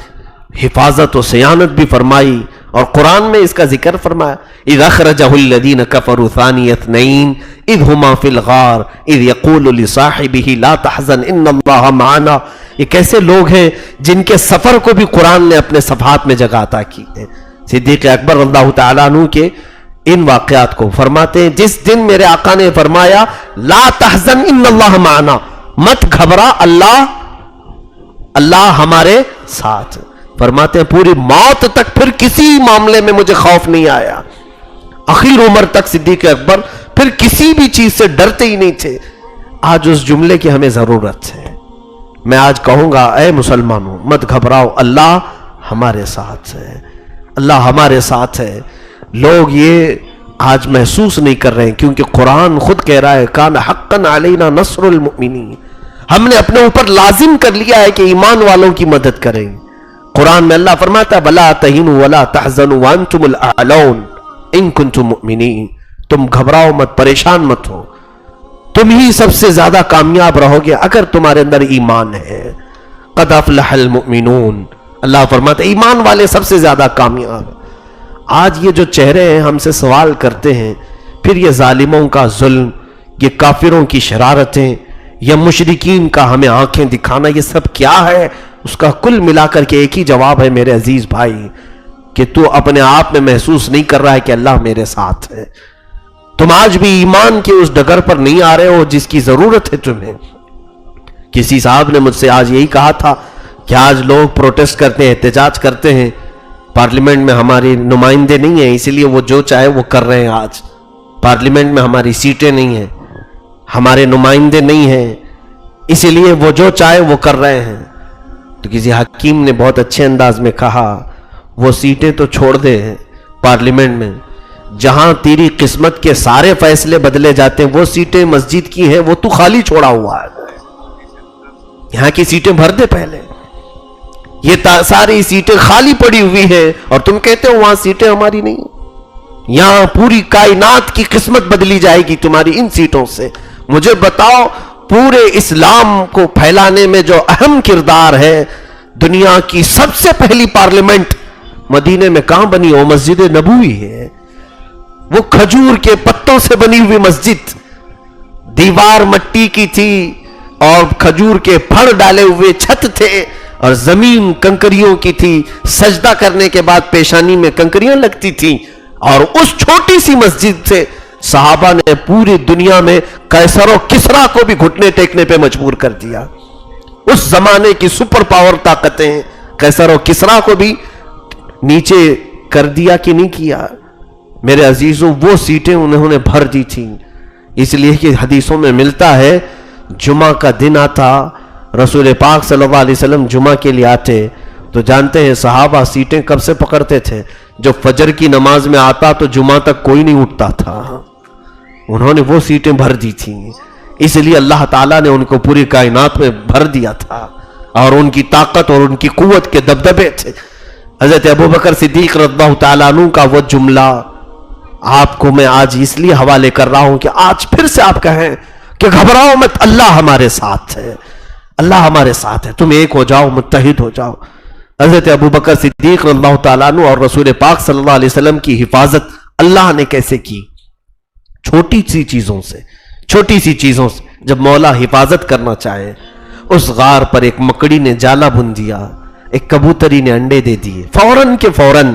حفاظت و صیانت بھی فرمائی اور قرآن میں اس کا ذکر فرمایا. اذ اخرجہ الذین کفروا ثانی اثنین اذ ہما فی الغار اذ یقول لصاحبہ لا تحزن ان اللہ معنا. یہ کیسے لوگ ہیں جن کے سفر کو بھی قرآن نے اپنے صفحات میں جگہ عطا کی ہے. صدیق اکبر اللہ تعالیٰ عنہ کے ان واقعات کو فرماتے ہیں جس دن میرے آقا نے فرمایا لا تحزن ان اللہ معنا، مت گھبرا، اللہ ہمارے ساتھ. فرماتے ہیں پوری موت تک پھر کسی معاملے میں مجھے خوف نہیں آیا. آخر عمر تک صدیق اکبر پھر کسی بھی چیز سے ڈرتے ہی نہیں تھے. آج اس جملے کی ہمیں ضرورت ہے. میں آج کہوں گا اے مسلمانوں مت گھبراؤ، اللہ ہمارے ساتھ ہے، اللہ ہمارے ساتھ ہے. لوگ یہ آج محسوس نہیں کر رہے ہیں کیونکہ قرآن خود کہہ رہا ہے کان حقا علینا نصر المؤمنین، ہم نے اپنے اوپر لازم کر لیا ہے کہ ایمان والوں کی مدد کریں. قرآن میں اللہ فرماتا ہے وَلَا تَهِنُوا وَلَا تَحْزَنُوا وَأَنْتُمُ الْأَعْلَوْنَ إِن كُنتُم مُؤْمِنِينَ. تم گھبراؤ مت، پریشان مت ہو، تم ہی سب سے زیادہ کامیاب رہو گے اگر تمہارے اندر ایمان ہے. قَدْ أَفْلَحَ الْمُؤْمِنُونَ، اللہ فرماتا ہے ایمان والے سب سے زیادہ کامیاب. آج یہ جو چہرے ہیں ہم سے سوال کرتے ہیں، پھر یہ ظالموں کا ظلم، یہ کافروں کی شرارتیں، یا مشرکین کا ہمیں آنکھیں دکھانا، یہ سب کیا ہے؟ اس کا کل ملا کر کے ایک ہی جواب ہے میرے عزیز بھائی کہ تو اپنے آپ میں محسوس نہیں کر رہا ہے کہ اللہ میرے ساتھ ہے. تم آج بھی ایمان کے اس ڈگر پر نہیں آ رہے ہو جس کی ضرورت ہے تمہیں. کسی صاحب نے مجھ سے آج یہی کہا تھا کہ آج لوگ پروٹیسٹ کرتے ہیں، احتجاج کرتے ہیں، پارلیمنٹ میں ہماری نمائندے نہیں ہیں اس لیے وہ جو چاہے وہ کر رہے ہیں. آج پارلیمنٹ میں ہماری سیٹیں نہیں ہیں، ہمارے نمائندے نہیں ہیں، اسی لیے وہ جو چاہے وہ کر رہے ہیں. تو کسی حکیم نے بہت اچھے انداز میں کہا وہ سیٹیں تو چھوڑ دے پارلیمنٹ میں، جہاں تیری قسمت کے سارے فیصلے بدلے جاتے ہیں وہ سیٹیں مسجد کی ہیں، وہ تو خالی چھوڑا ہوا ہے. یہاں کی سیٹیں بھر دے پہلے. یہ ساری سیٹیں خالی پڑی ہوئی ہیں اور تم کہتے ہو وہاں سیٹیں ہماری نہیں. یہاں پوری کائنات کی قسمت بدلی جائے گی تمہاری ان سیٹوں سے. مجھے بتاؤ پورے اسلام کو پھیلانے میں جو اہم کردار ہے، دنیا کی سب سے پہلی پارلیمنٹ مدینے میں کہاں بنی؟ وہ مسجد نبوی ہے. وہ کھجور کے پتوں سے بنی ہوئی مسجد، دیوار مٹی کی تھی اور کھجور کے پھڑ ڈالے ہوئے چھت تھے اور زمین کنکریوں کی تھی. سجدہ کرنے کے بعد پیشانی میں کنکریاں لگتی تھی. اور اس چھوٹی سی مسجد سے صحابہ نے پوری دنیا میں قیصر و کسریٰ کو بھی گھٹنے ٹیکنے پہ مجبور کر دیا. اس زمانے کی سپر پاور طاقتیں قیصر و کسریٰ کو بھی نیچے کر دیا کہ نہیں کیا؟ میرے عزیزوں وہ سیٹیں انہوں نے بھر دی تھیں. اس لیے کہ حدیثوں میں ملتا ہے جمعہ کا دن آتا، رسول پاک صلی اللہ علیہ وسلم جمعہ کے لیے آتے تو جانتے ہیں صحابہ سیٹیں کب سے پکڑتے تھے؟ جب فجر کی نماز میں آتا تو جمعہ تک کوئی نہیں اٹھتا تھا. انہوں نے وہ سیٹیں بھر دی تھیں، اس لیے اللہ تعالیٰ نے ان کو پوری کائنات میں بھر دیا تھا اور ان کی طاقت اور ان کی قوت کے دبدبے تھے. حضرت ابوبکر صدیق رضی اللہ تعالیٰ عنہ کا وہ جملہ آپ کو میں آج اس لیے حوالے کر رہا ہوں کہ آج پھر سے آپ کہیں کہ گھبراؤ مت، اللہ ہمارے ساتھ ہے، اللہ ہمارے ساتھ ہے. تم ایک ہو جاؤ، متحد ہو جاؤ. حضرت ابوبکر صدیق رضی اللہ تعالیٰ عنہ اور رسول پاک صلی اللہ علیہ وسلم کی حفاظت اللہ نے کیسے کی؟ چھوٹی سی چیزوں سے، چھوٹی سی چیزوں سے. جب مولا حفاظت کرنا چاہے، اس غار پر ایک مکڑی نے جالا بن دیا، ایک کبوتری نے انڈے دے دیے، فوراً کے فوراً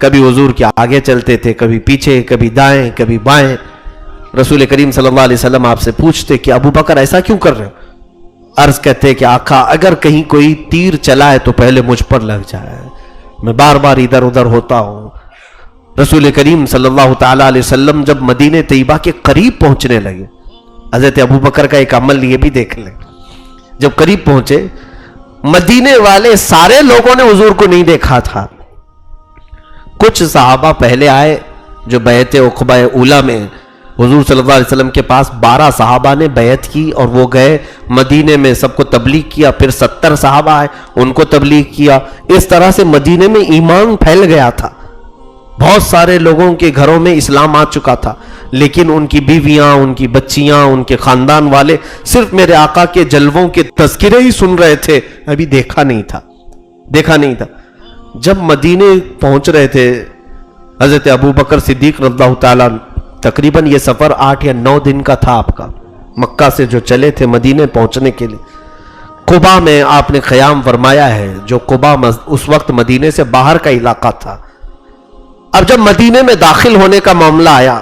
کبھی حضور کے آگے چلتے تھے، کبھی پیچھے، کبھی دائیں، کبھی بائیں۔ رسول کریم صلی اللہ علیہ وسلم آپ سے پوچھتے کہ ابو بکر ایسا کیوں کر رہے ہو؟ عرض کہتے کہ آقا اگر کہیں کوئی تیر چلا ہے تو پہلے مجھ پر لگ جائے، میں بار بار ادھر ادھر ہوتا ہوں۔ رسول کریم صلی اللہ تعالیٰ علیہ وسلم جب مدینہ طیبہ کے قریب پہنچنے لگے، حضرت ابو بکر کا ایک عمل یہ بھی دیکھ لیں، جب قریب پہنچے مدینے والے سارے لوگوں نے حضور کو نہیں دیکھا تھا، کچھ صحابہ پہلے آئے جو بیعت عقبہ اولیٰ میں حضور صلی اللہ علیہ وسلم کے پاس 12 صحابہ نے بیعت کی اور وہ گئے مدینے میں، سب کو تبلیغ کیا، پھر 70 صحابہ آئے ان کو تبلیغ کیا۔ اس طرح سے مدینے میں ایمان پھیل گیا تھا، بہت سارے لوگوں کے گھروں میں اسلام آ چکا تھا، لیکن ان کی بیویاں، ان کی بچیاں، ان کے خاندان والے صرف میرے آقا کے جلووں کے تذکرے ہی سن رہے تھے، ابھی دیکھا نہیں تھا۔ جب مدینے پہنچ رہے تھے حضرت ابو بکر صدیق رضی اللہ تعالیٰ، تقریباً یہ سفر 8 یا 9 دن کا تھا آپ کا، مکہ سے جو چلے تھے مدینے پہنچنے کے لیے، قبا میں آپ نے قیام فرمایا ہے، جو قبا اس وقت مدینے سے باہر کا علاقہ تھا۔ اب جب مدینے میں داخل ہونے کا معاملہ آیا،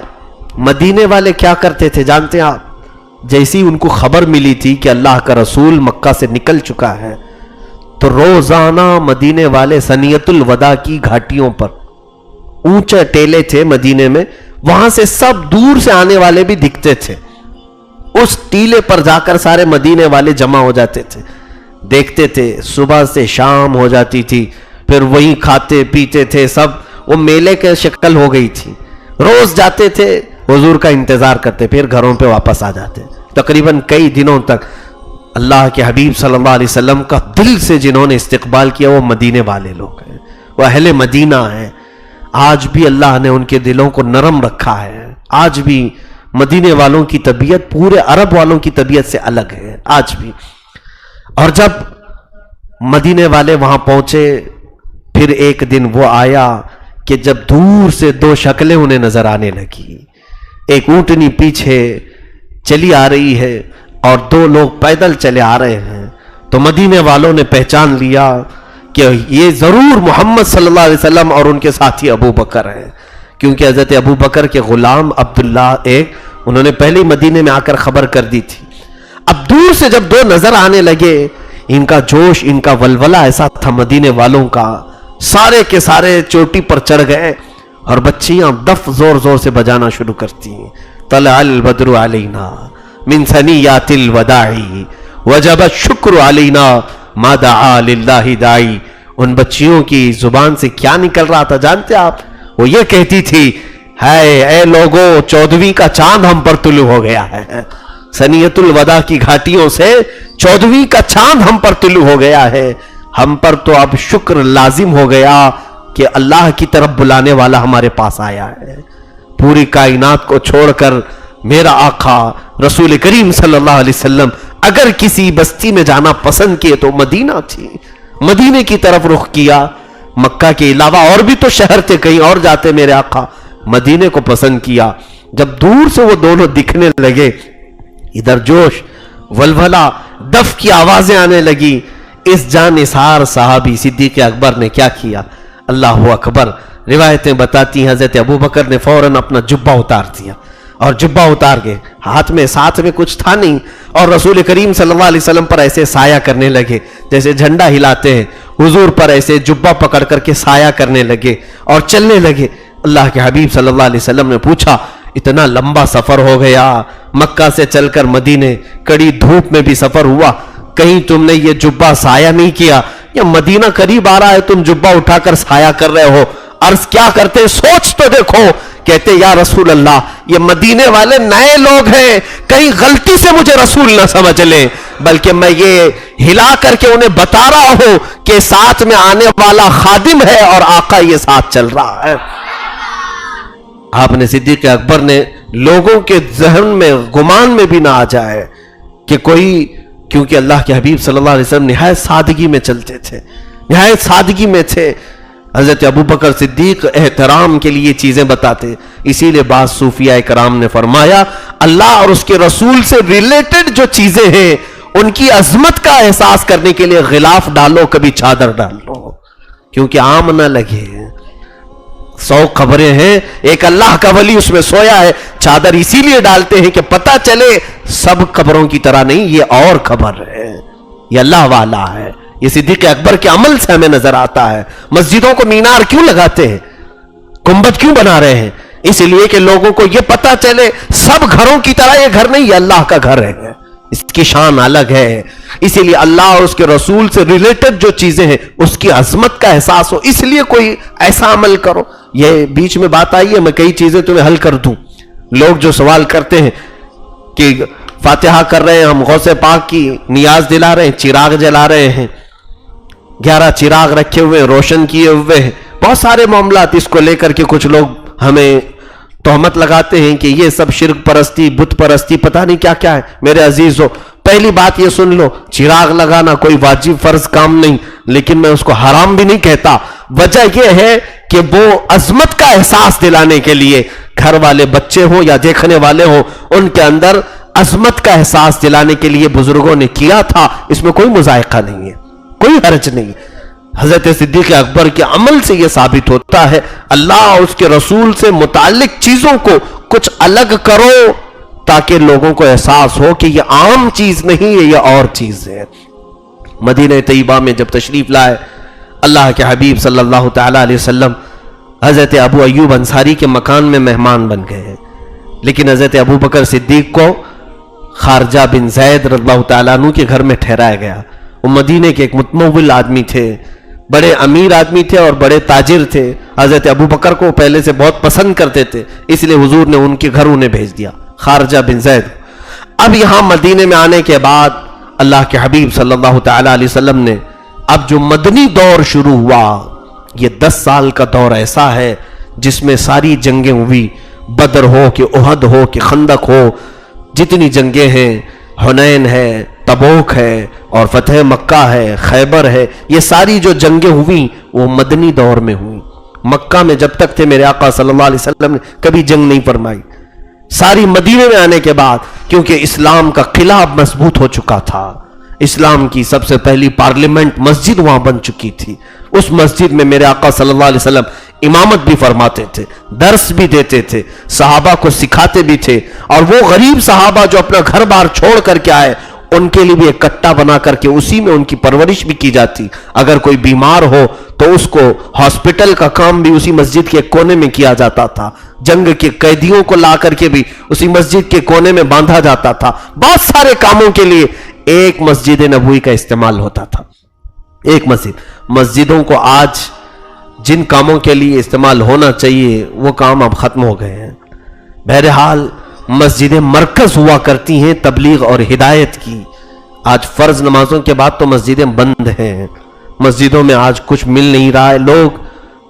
مدینے والے کیا کرتے تھے جانتے ہیں آپ؟ جیسی ان کو خبر ملی تھی کہ اللہ کا رسول مکہ سے نکل چکا ہے، تو روزانہ مدینے والے سنیت الوداع کی گھاٹیوں پر، اونچے ٹیلے تھے مدینے میں، وہاں سے سب دور سے آنے والے بھی دکھتے تھے، اس ٹیلے پر جا کر سارے مدینے والے جمع ہو جاتے تھے، دیکھتے تھے، صبح سے شام ہو جاتی تھی، پھر وہیں کھاتے پیتے تھے سب، وہ میلے کے شکل ہو گئی تھی، روز جاتے تھے حضور کا انتظار کرتے، پھر گھروں پہ واپس آ جاتے، تقریباً کئی دنوں تک اللہ کے حبیب صلی اللہ علیہ وسلم کا دل سے جنہوں نے استقبال کیا وہ مدینے والے لوگ ہیں، وہ اہل مدینہ ہیں۔ آج بھی اللہ نے ان کے دلوں کو نرم رکھا ہے، آج بھی مدینے والوں کی طبیعت پورے عرب والوں کی طبیعت سے الگ ہے آج بھی۔ اور جب مدینے والے وہاں پہنچے، پھر ایک دن وہ آیا کہ جب دور سے 2 شکلیں انہیں نظر آنے لگی، ایک اونٹنی پیچھے چلی آ رہی ہے اور 2 لوگ پیدل چلے آ رہے ہیں، تو مدینے والوں نے پہچان لیا کہ یہ ضرور محمد صلی اللہ علیہ وسلم اور ان کے ساتھی ابو بکر ہیں، کیونکہ حضرت ابو بکر کے غلام عبداللہ انہوں نے پہلے مدینے میں آ کر خبر کر دی تھی۔ اب دور سے جب 2 نظر آنے لگے، ان کا جوش، ان کا ولولہ ایسا تھا مدینے والوں کا، سارے کے سارے چوٹی پر چڑھ گئے اور بچیاں دف زور زور سے بجانا شروع کرتی ہیں، طلع البدر علینا من ثنیات الوداع وجب الشکر علینا ما دعا للہ داعی۔ ان بچیوں کی زبان سے کیا نکل رہا تھا جانتے آپ؟ وہ یہ کہتی تھی، اے لوگو 14ویں کا چاند ہم پر طلوع ہو گیا ہے، سنیت الوداع کی گھاٹیوں سے 14ویں کا چاند ہم پر طلوع ہو گیا ہے، ہم پر تو اب شکر لازم ہو گیا کہ اللہ کی طرف بلانے والا ہمارے پاس آیا ہے۔ پوری کائنات کو چھوڑ کر میرا آقا رسول کریم صلی اللہ علیہ وسلم اگر کسی بستی میں جانا پسند کیے تو مدینہ تھی، مدینے کی طرف رخ کیا۔ مکہ کے علاوہ اور بھی تو شہر تھے، کہیں اور جاتے میرے آقا، مدینے کو پسند کیا۔ جب دور سے وہ دونوں دکھنے لگے، ادھر جوش، ولولہ، دف کی آوازیں آنے لگی، اس جانثار صحابی صدیق اکبر نے کیا کیا؟ اللہ اکبر! روایتیں بتاتی ہیں حضرت ابو بکر نے فوراً اپنا جبہ اتار دیا، اور جبہ اتار کے ساتھ میں کچھ تھا نہیں، اور رسول کریم صلی اللہ علیہ وسلم پر ایسے سایہ کرنے لگے، جیسے جھنڈا ہلاتے ہیں، حضور پر ایسے جبہ پکڑ کر کے سایہ کرنے لگے اور چلنے لگے۔ اللہ کے حبیب صلی اللہ علیہ وسلم نے پوچھا، اتنا لمبا سفر ہو گیا، مکہ سے چل کر مدینے، کڑی دھوپ میں بھی سفر ہوا، کہیں تم نے یہ جبہ سایہ نہیں کیا؟ یا مدینہ قریب آ رہا ہے، تم جبہ اٹھا کر سایہ کر رہے ہو؟ عرض کیا کرتے، سوچ تو دیکھو۔ کہتے یا رسول اللہ، یہ مدینے والے نئے لوگ ہیں، کہیں غلطی سے مجھے رسول نہ سمجھ لیں، بلکہ میں یہ ہلا کر کے انہیں بتا رہا ہوں کہ ساتھ میں آنے والا خادم ہے اور آقا یہ ساتھ چل رہا ہے۔ آپ نے صدیق اکبر نے لوگوں کے ذہن میں گمان میں بھی نہ آ جائے کہ کوئی، کیونکہ اللہ کے حبیب صلی اللہ علیہ وسلم نہایت سادگی میں چلتے تھے، نہایت سادگی میں تھے۔ حضرت ابو بکر صدیق احترام کے لیے چیزیں بتاتے، اسی لیے بعض صوفیاء کرام نے فرمایا اللہ اور اس کے رسول سے ریلیٹڈ جو چیزیں ہیں ان کی عظمت کا احساس کرنے کے لیے غلاف ڈالو، کبھی چادر ڈال لو، کیونکہ عام نہ لگے۔ 100 قبریں ہیں، ایک اللہ کا ولی اس میں سویا ہے، چادر اسی لیے ڈالتے ہیں کہ پتہ چلے سب قبروں کی طرح نہیں، یہ اور قبر ہے، یہ اللہ والا ہے۔ یہ صدیق اکبر کے عمل سے ہمیں نظر آتا ہے۔ مسجدوں کو مینار کیوں لگاتے ہیں، گنبد کیوں بنا رہے ہیں؟ اس لیے کہ لوگوں کو یہ پتہ چلے سب گھروں کی طرح یہ گھر نہیں، یہ اللہ کا گھر ہے، اس کی شان الگ ہے۔ اسی لیے اللہ اور اس کے رسول سے ریلیٹڈ جو چیزیں ہیں اس کی عظمت کا احساس ہو، اس لیے کوئی ایسا عمل کرو۔ یہ بیچ میں بات آئی ہے، میں کئی چیزیں تمہیں حل کر دوں۔ لوگ جو سوال کرتے ہیں کہ فاتحہ کر رہے ہیں ہم، غوث پاک کی نیاز دلا رہے ہیں، چراغ جلا رہے ہیں، 11 چراغ رکھے ہوئے روشن کیے ہوئے ہیں، بہت سارے معاملات، اس کو لے کر کے کچھ لوگ ہمیں تہمت لگاتے ہیں کہ یہ سب شرک پرستی، بت پرستی، پتہ نہیں کیا کیا ہے۔ میرے عزیزو، پہلی بات یہ سن لو، چراغ لگانا کوئی واجب فرض کام نہیں، لیکن میں اس کو حرام بھی نہیں کہتا۔ وجہ یہ ہے کہ وہ عظمت کا احساس دلانے کے لیے، گھر والے بچے ہوں یا دیکھنے والے ہوں، ان کے اندر عظمت کا احساس دلانے کے لیے بزرگوں نے کیا تھا، اس میں کوئی مذائقہ نہیں ہے، کوئی حرج نہیں۔ حضرت صدیق اکبر کے عمل سے یہ ثابت ہوتا ہے اللہ اور اس کے رسول سے متعلق چیزوں کو کچھ الگ کرو تاکہ لوگوں کو احساس ہو کہ یہ عام چیز نہیں ہے، یہ اور چیز ہے۔ مدینہ طیبہ میں جب تشریف لائے اللہ کے حبیب صلی اللہ تعالی علیہ وسلم، حضرت ابو ایوب انصاری کے مکان میں مہمان بن گئے ہیں، لیکن حضرت ابو بکر صدیق کو خارجہ بن زید رضی اللہ تعالیٰ عنہ کے گھر میں ٹھہرایا گیا۔ وہ مدینے کے ایک متمول آدمی تھے، بڑے امیر آدمی تھے اور بڑے تاجر تھے۔ حضرت ابو بکر کو پہلے سے بہت پسند کرتے تھے، اس لیے حضور نے ان کے گھر انہیں بھیج دیا، خارجہ بن زید۔ اب یہاں مدینے میں آنے کے بعد اللہ کے حبیب صلی اللہ تعالیٰ علیہ وسلم نے اب جو مدنی دور شروع ہوا، یہ 10 سال کا دور ایسا ہے جس میں ساری جنگیں ہوئی، بدر ہو کہ احد ہو کہ خندق ہو، جتنی جنگیں ہیں، حنین ہے، تبوک ہے اور فتح مکہ ہے، خیبر ہے، یہ ساری جو جنگیں ہوئیں وہ مدنی دور میں ہوئیں۔ مکہ میں جب تک تھے میرے آقا صلی اللہ علیہ وسلم نے کبھی جنگ نہیں فرمائی، ساری مدینے میں آنے کے بعد، کیونکہ اسلام کا قلعہ مضبوط ہو چکا تھا، اسلام کی سب سے پہلی پارلیمنٹ مسجد وہاں بن چکی تھی، اس مسجد میں میرے آقا صلی اللہ علیہ وسلم امامت بھی فرماتے تھے، درس بھی دیتے تھے، صحابہ کو سکھاتے بھی تھے، اور وہ غریب صحابہ جو اپنا گھر بار چھوڑ کر کے آئے ان کے لیے بھی ایک کٹا بنا کر کے اسی میں ان کی پرورش بھی کی جاتی۔ اگر کوئی بیمار ہو تو اس کو ہاسپٹل کا کام بھی اسی مسجد کے کونے میں کیا جاتا تھا، جنگ کے قیدیوں کو لا کر کے بھی اسی مسجد کے کونے میں باندھا جاتا تھا، بہت سارے کاموں کے لیے ایک مسجد نبوی کا استعمال ہوتا تھا، ایک مسجد۔ مسجدوں کو آج جن کاموں کے لیے استعمال ہونا چاہیے وہ کام اب ختم ہو گئے ہیں۔ بہرحال مسجدیں مرکز ہوا کرتی ہیں تبلیغ اور ہدایت کی، آج فرض نمازوں کے بعد تو مسجدیں بند ہیں، مسجدوں میں آج کچھ مل نہیں رہا ہے، لوگ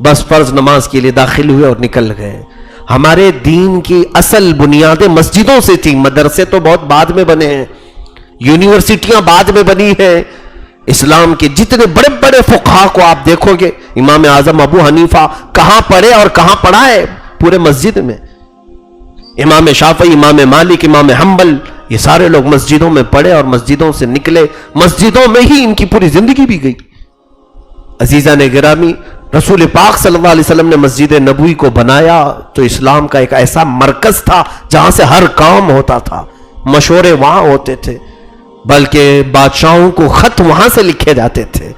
بس فرض نماز کے لیے داخل ہوئے اور نکل گئے۔ ہمارے دین کی اصل بنیادیں مسجدوں سے تھیں، مدرسے تو بہت بعد میں بنے ہیں، یونیورسٹیاں بعد میں بنی ہیں۔ اسلام کے جتنے بڑے بڑے فقہا کو آپ دیکھو گے، امام اعظم ابو حنیفہ کہاں پڑھے اور کہاں پڑھا ہے؟ پورے مسجد میں۔ امام شافعی، امام مالک، امام حنبل، یہ سارے لوگ مسجدوں میں پڑھے اور مسجدوں سے نکلے، مسجدوں میں ہی ان کی پوری زندگی بھی گئی۔ عزیزان گرامی، رسول پاک صلی اللہ علیہ وسلم نے مسجد نبوی کو بنایا تو اسلام کا ایک ایسا مرکز تھا جہاں سے ہر کام ہوتا تھا، مشورے وہاں ہوتے تھے، بلکہ بادشاہوں کو خط وہاں سے لکھے جاتے تھے۔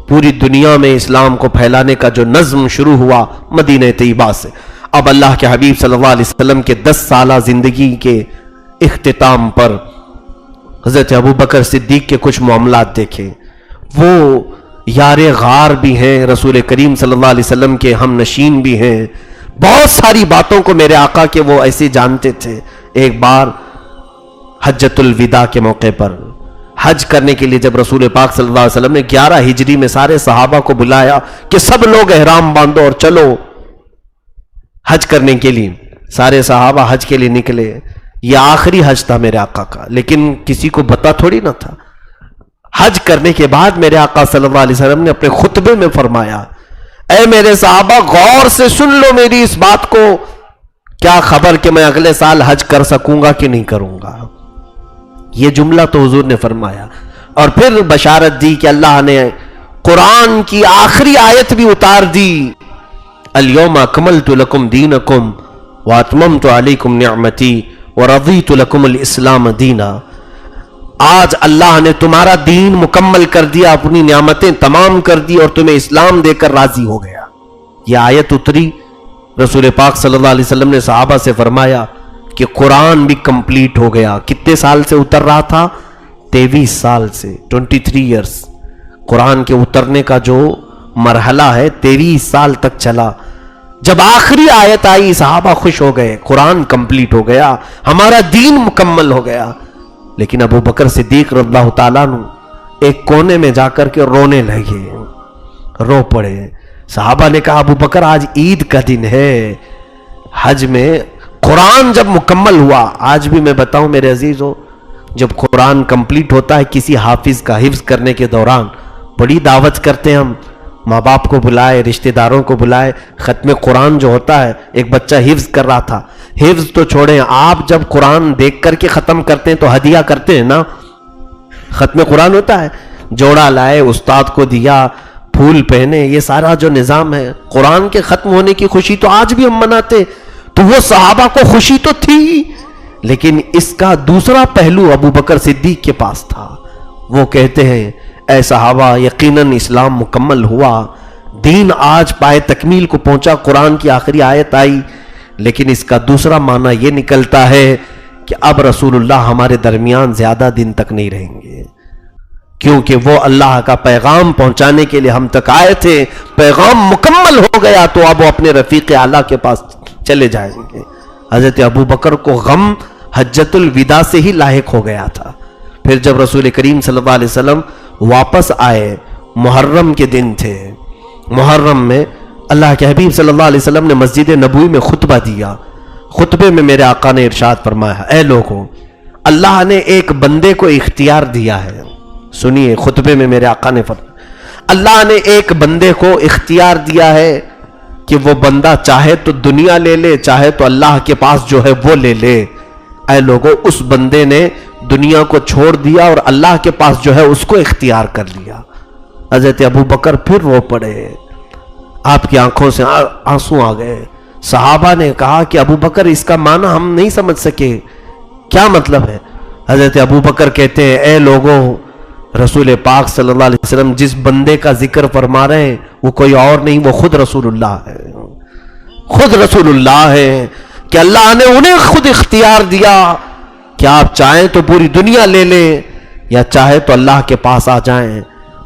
پوری دنیا میں اسلام کو پھیلانے کا جو نظم شروع ہوا مدینہ طیبہ سے۔ اب اللہ کے حبیب صلی اللہ علیہ وسلم کے 10 سالہ زندگی کے اختتام پر حضرت ابو بکر صدیق کے کچھ معاملات دیکھیں، وہ یار غار بھی ہیں، رسول کریم صلی اللہ علیہ وسلم کے ہم نشین بھی ہیں، بہت ساری باتوں کو میرے آقا کے وہ ایسے جانتے تھے۔ ایک بار حجۃ الوداع کے موقع پر حج کرنے کے لیے جب رسول پاک صلی اللہ علیہ وسلم نے 11 ہجری میں سارے صحابہ کو بلایا کہ سب لوگ احرام باندھو اور چلو حج کرنے کے لیے، سارے صحابہ حج کے لیے نکلے۔ یہ آخری حج تھا میرے آقا کا، لیکن کسی کو پتہ تھوڑی نہ تھا۔ حج کرنے کے بعد میرے آقا صلی اللہ علیہ وسلم نے اپنے خطبے میں فرمایا، اے میرے صحابہ غور سے سن لو میری اس بات کو، کیا خبر کہ میں اگلے سال حج کر سکوں گا کہ نہیں کروں گا۔ یہ جملہ تو حضور نے فرمایا، اور پھر بشارت دی کہ اللہ نے قرآن کی آخری آیت بھی اتار دی، اليوم اکملت لکم دینکم واتممت علیکم نعمتی ورضیت لکم الاسلام دینا. آج اللہ نے تمہارا دین مکمل کر دیا، اپنی نعمتیں تمام کر دی اور تمہیں اسلام دے کر راضی ہو گیا. یہ آیت اتری، رسول پاک صلی اللہ علیہ وسلم نے صحابہ سے فرمایا کہ قرآن بھی کمپلیٹ ہو گیا. کتنے سال سے اتر رہا تھا؟ 23 سال سے، 23 ایئرز. قرآن کے اترنے کا جو مرحلہ ہے 23 سال تک چلا. جب آخری آیت آئی صحابہ خوش ہو گئے، قرآن کمپلیٹ ہو گیا، ہمارا دین مکمل ہو گیا. لیکن ابو بکر صدیق رضی اللہ تعالیٰ عنہ ایک کونے میں جا کر کے رونے لگے، رو پڑے. صحابہ نے کہا ابو بکر آج عید کا دن ہے، حج میں قرآن جب مکمل ہوا. آج بھی میں بتاؤں میرے عزیزو، جب قرآن کمپلیٹ ہوتا ہے کسی حافظ کا حفظ کرنے کے دوران بڑی دعوت کرتے ہیں ہم، ماں باپ کو بلائے، رشتہ داروں کو بلائے. ختم قرآن جو ہوتا ہے، ایک بچہ حفظ کر رہا تھا، حفظ تو چھوڑیں، آپ جب قرآن دیکھ کر کے ختم کرتے ہیں تو ہدیہ کرتے ہیں نا. ختم قرآن ہوتا ہے، جوڑا لائے، استاد کو دیا، پھول پہنے، یہ سارا جو نظام ہے. قرآن کے ختم ہونے کی خوشی تو آج بھی ہم مناتے. تو وہ صحابہ کو خوشی تو تھی، لیکن اس کا دوسرا پہلو ابو بکر صدیق کے پاس تھا. وہ کہتے ہیں اے صحابہ، یقیناً اسلام مکمل ہوا، دین آج پائے تکمیل کو پہنچا، قرآن کی آخری آیت آئی. لیکن اس کا دوسرا معنی یہ نکلتا ہے کہ اب رسول اللہ ہمارے درمیان زیادہ دن تک نہیں رہیں گے، کیونکہ وہ اللہ کا پیغام پہنچانے کے لیے ہم تک آئے تھے. پیغام مکمل ہو گیا تو اب وہ اپنے رفیق اعلیٰ کے پاس چلے جائیں گے. حضرت ابو بکر کو غم حجۃ الوداع سے ہی لاحق ہو گیا تھا. پھر جب رسول کریم صلی اللہ علیہ وسلم واپس آئے، محرم کے دن تھے، محرم میں اللہ کے حبیب صلی اللہ علیہ وسلم نے مسجد نبوی میں خطبہ دیا. خطبے میں میرے آقا نے ارشاد فرمایا، اے لوگوں، اللہ نے ایک بندے کو اختیار دیا ہے. سنیے، خطبے میں میرے آقا نے فرمایا اللہ نے ایک بندے کو اختیار دیا ہے کہ وہ بندہ چاہے تو دنیا لے لے، چاہے تو اللہ کے پاس جو ہے وہ لے لے. اے لوگوں، اس بندے نے دنیا کو چھوڑ دیا اور اللہ کے پاس جو ہے اس کو اختیار کر لیا. حضرت ابو بکر پھر رو پڑے، آپ کی آنکھوں سے آنسو آ گئے. صحابہ نے کہا کہ ابو بکر اس کا معنی ہم نہیں سمجھ سکے، کیا مطلب ہے؟ حضرت ابو بکر کہتے ہیں اے لوگوں، رسول پاک صلی اللہ علیہ وسلم جس بندے کا ذکر فرما رہے ہیں وہ کوئی اور نہیں، وہ خود رسول اللہ ہے. خود رسول اللہ ہے کہ اللہ نے انہیں خود اختیار دیا کہ آپ چاہیں تو پوری دنیا لے لیں یا چاہے تو اللہ کے پاس آ جائیں.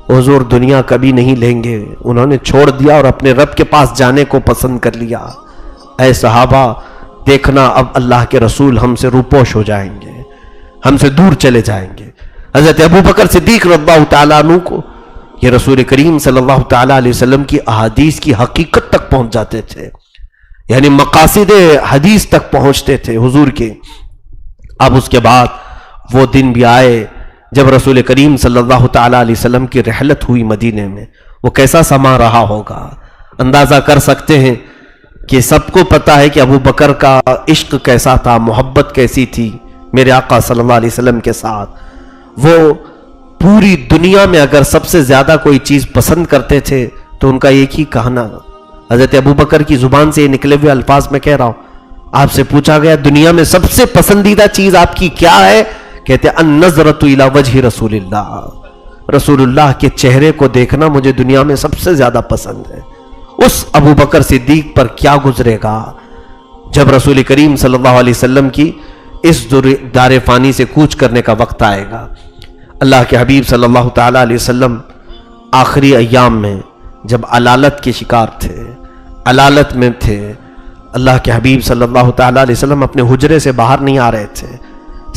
حضور دنیا کبھی نہیں لیں گے، انہوں نے چھوڑ دیا اور اپنے رب کے پاس جانے کو پسند کر لیا. اے صحابہ، دیکھنا اب اللہ کے رسول ہم سے روپوش ہو جائیں گے، ہم سے دور چلے جائیں گے. حضرت ابو بکر صدیق رضی اللہ تعالیٰ عنہ کو یہ رسول کریم صلی اللہ تعالیٰ علیہ وسلم کی احادیث کی حقیقت تک پہنچ جاتے تھے، یعنی مقاصد حدیث تک پہنچتے تھے حضور کے. اب اس کے بعد وہ دن بھی آئے جب رسول کریم صلی اللہ تعالیٰ علیہ وسلم کی رحلت ہوئی مدینے میں. وہ کیسا سما رہا ہوگا، اندازہ کر سکتے ہیں کہ سب کو پتا ہے کہ ابو بکر کا عشق کیسا تھا، محبت کیسی تھی میرے آقا صلی اللہ علیہ وسلم کے ساتھ. وہ پوری دنیا میں اگر سب سے زیادہ کوئی چیز پسند کرتے تھے تو ان کا ایک ہی کہنا، حضرت ابو بکر کی زبان سے یہ نکلے ہوئے الفاظ میں کہہ رہا ہوں، آپ سے پوچھا گیا دنیا میں سب سے پسندیدہ چیز آپ کی کیا ہے؟ کہتے ہیں النظرۃ الی وجہ رسول اللہ، رسول اللہ کے چہرے کو دیکھنا مجھے دنیا میں سب سے زیادہ پسند ہے. اس ابو بکر صدیق پر کیا گزرے گا جب رسول کریم صلی اللہ علیہ وسلم کی اس دار فانی سے کوچ کرنے کا وقت آئے گا. اللہ کے حبیب صلی اللہ تعالیٰ علیہ وسلم آخری ایام میں جب علالت کے شکار تھے، علالت میں تھے، اللہ کے حبیب صلی اللہ تعالیٰ علیہ وسلم اپنے حجرے سے باہر نہیں آ رہے تھے.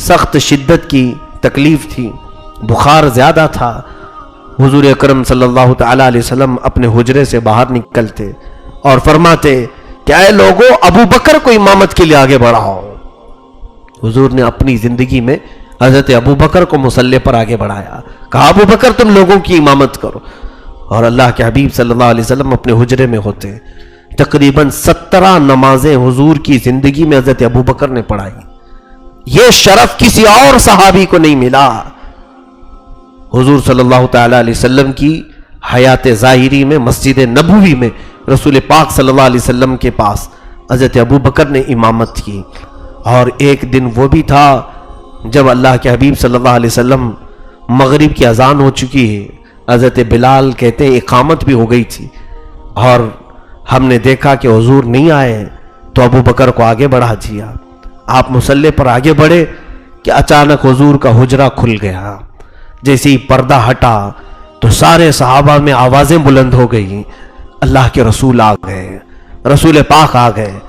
سخت شدت کی تکلیف تھی، بخار زیادہ تھا. حضور اکرم صلی اللہ تعالیٰ علیہ وسلم اپنے حجرے سے باہر نکلتے اور فرماتے کہ اے لوگوں، ابو بکر کو امامت کے لیے آگے بڑھاؤ. حضور نے اپنی زندگی میں حضرت ابو بکر کو مصلی پر آگے بڑھایا، کہا ابو بکر تم لوگوں کی امامت کرو. اور اللہ کے حبیب صلی اللہ علیہ وسلم اپنے حجرے میں ہوتے. تقریباً 17 نمازیں حضور کی زندگی میں حضرت ابو بکر نے پڑھائی. یہ شرف کسی اور صحابی کو نہیں ملا. حضور صلی اللہ تعالیٰ علیہ وسلم کی حیات ظاہری میں مسجد نبوی میں رسول پاک صلی اللہ علیہ وسلم کے پاس حضرت ابو بکر نے امامت کی، اور ایک دن وہ بھی تھا جب اللہ کے حبیب صلی اللہ علیہ وسلم مغرب کی اذان ہو چکی ہے، حضرت بلال کہتے ہیں اقامت بھی ہو گئی تھی، اور ہم نے دیکھا کہ حضور نہیں آئے تو ابو بکر کو آگے بڑھا دیا۔ آپ مصلی پر آگے بڑھے کہ اچانک حضور کا حجرہ کھل گیا۔ جیسے ہی پردہ ہٹا تو سارے صحابہ میں آوازیں بلند ہو گئی، اللہ کے رسول آ گئے، رسول پاک آ گئے۔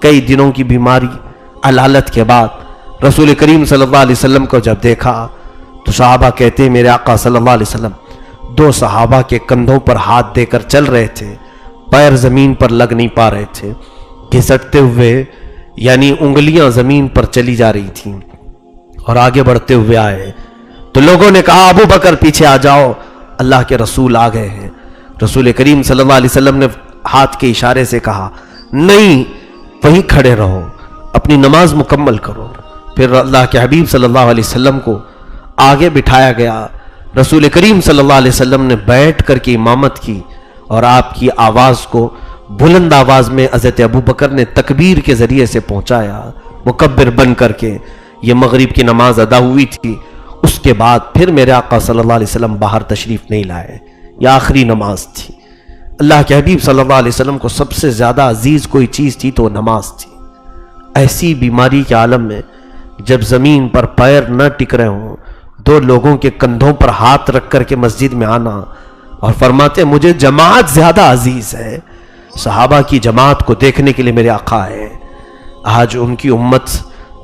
کئی دنوں کی بیماری علالت کے بعد رسول کریم صلی اللہ علیہ وسلم کو جب دیکھا تو صحابہ کہتے ہیں میرے آقا صلی اللہ علیہ وسلم دو صحابہ کے کندھوں پر ہاتھ دے کر چل رہے تھے، پیر زمین پر لگ نہیں پا رہے تھے، گھسٹتے ہوئے یعنی انگلیاں زمین پر چلی جا رہی تھیں، اور آگے بڑھتے ہوئے آئے تو لوگوں نے کہا ابو بکر پیچھے آ جاؤ، اللہ کے رسول آ گئے ہیں۔ رسول کریم صلی اللہ علیہ وسلم نے ہاتھ کے اشارے سے کہا نہیں، وہیں کھڑے رہو، اپنی نماز مکمل کرو۔ پھر اللہ کے حبیب صلی اللہ علیہ وسلم کو آگے بٹھایا گیا۔ رسول کریم صلی اللہ علیہ وسلم نے بیٹھ کر کے امامت کی، اور آپ کی آواز کو بلند آواز میں حضرت ابو بکر نے تکبیر کے ذریعے سے پہنچایا، مکبر بن کر کے۔ یہ مغرب کی نماز ادا ہوئی تھی، اس کے بعد پھر میرے آقا صلی اللہ علیہ وسلم باہر تشریف نہیں لائے، یہ آخری نماز تھی۔ اللہ کے حبیب صلی اللہ علیہ وسلم کو سب سے زیادہ عزیز کوئی چیز تھی تو وہ نماز تھی۔ ایسی بیماری کے عالم میں جب زمین پر پیر نہ ٹک رہے ہوں، دو لوگوں کے کندھوں پر ہاتھ رکھ کر کے مسجد میں آنا اور فرماتے مجھے جماعت زیادہ عزیز ہے، صحابہ کی جماعت کو دیکھنے کے لیے میرے آقا ہے۔ آج ان کی امت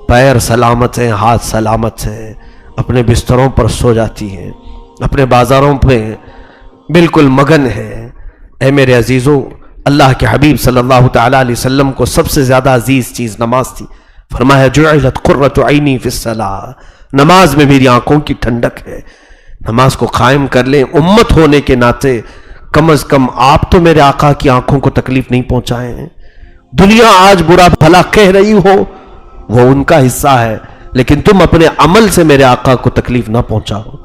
پیر سلامت ہیں، ہاتھ سلامت ہیں، اپنے بستروں پر سو جاتی ہیں، اپنے بازاروں پہ بالکل مگن ہے۔ اے میرے عزیزو، اللہ کے حبیب صلی اللہ تعالیٰ علیہ وسلم کو سب سے زیادہ عزیز چیز نماز تھی۔ فرمایا جعلت قرۃ عینی فی الصلاۃ، نماز میں میری آنکھوں کی ٹھنڈک ہے۔ نماز کو قائم کر لیں، امت ہونے کے ناطے کم از کم آپ تو میرے آقا کی آنکھوں کو تکلیف نہیں پہنچائے ہیں۔ دنیا آج برا بھلا کہہ رہی ہو وہ ان کا حصہ ہے، لیکن تم اپنے عمل سے میرے آقا کو تکلیف نہ پہنچاؤ۔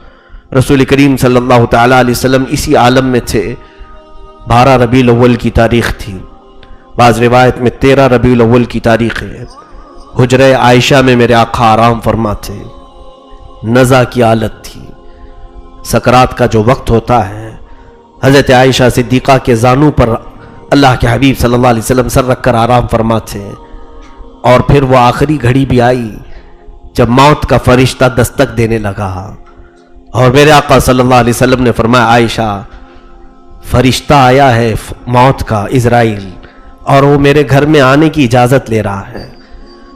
رسول کریم صلی اللہ تعالیٰ علیہ وسلم اسی عالم میں تھے۔ 12 ربیع الاول کی تاریخ تھی، بعض روایت میں 13 ربیع الاول کی تاریخ ہے۔ حجرہ عائشہ میں میرے آقا آرام فرماتے، نزع کی حالت تھی، سکرات کا جو وقت ہوتا ہے، حضرت عائشہ صدیقہ کے زانوں پر اللہ کے حبیب صلی اللہ علیہ وسلم سر رکھ کر آرام فرماتے، اور پھر وہ آخری گھڑی بھی آئی جب موت کا فرشتہ دستک دینے لگا، اور میرے آقا صلی اللہ علیہ وسلم نے فرمایا عائشہ فرشتہ آیا ہے موت کا، عزرائیل، اور وہ میرے گھر میں آنے کی اجازت لے رہا ہے،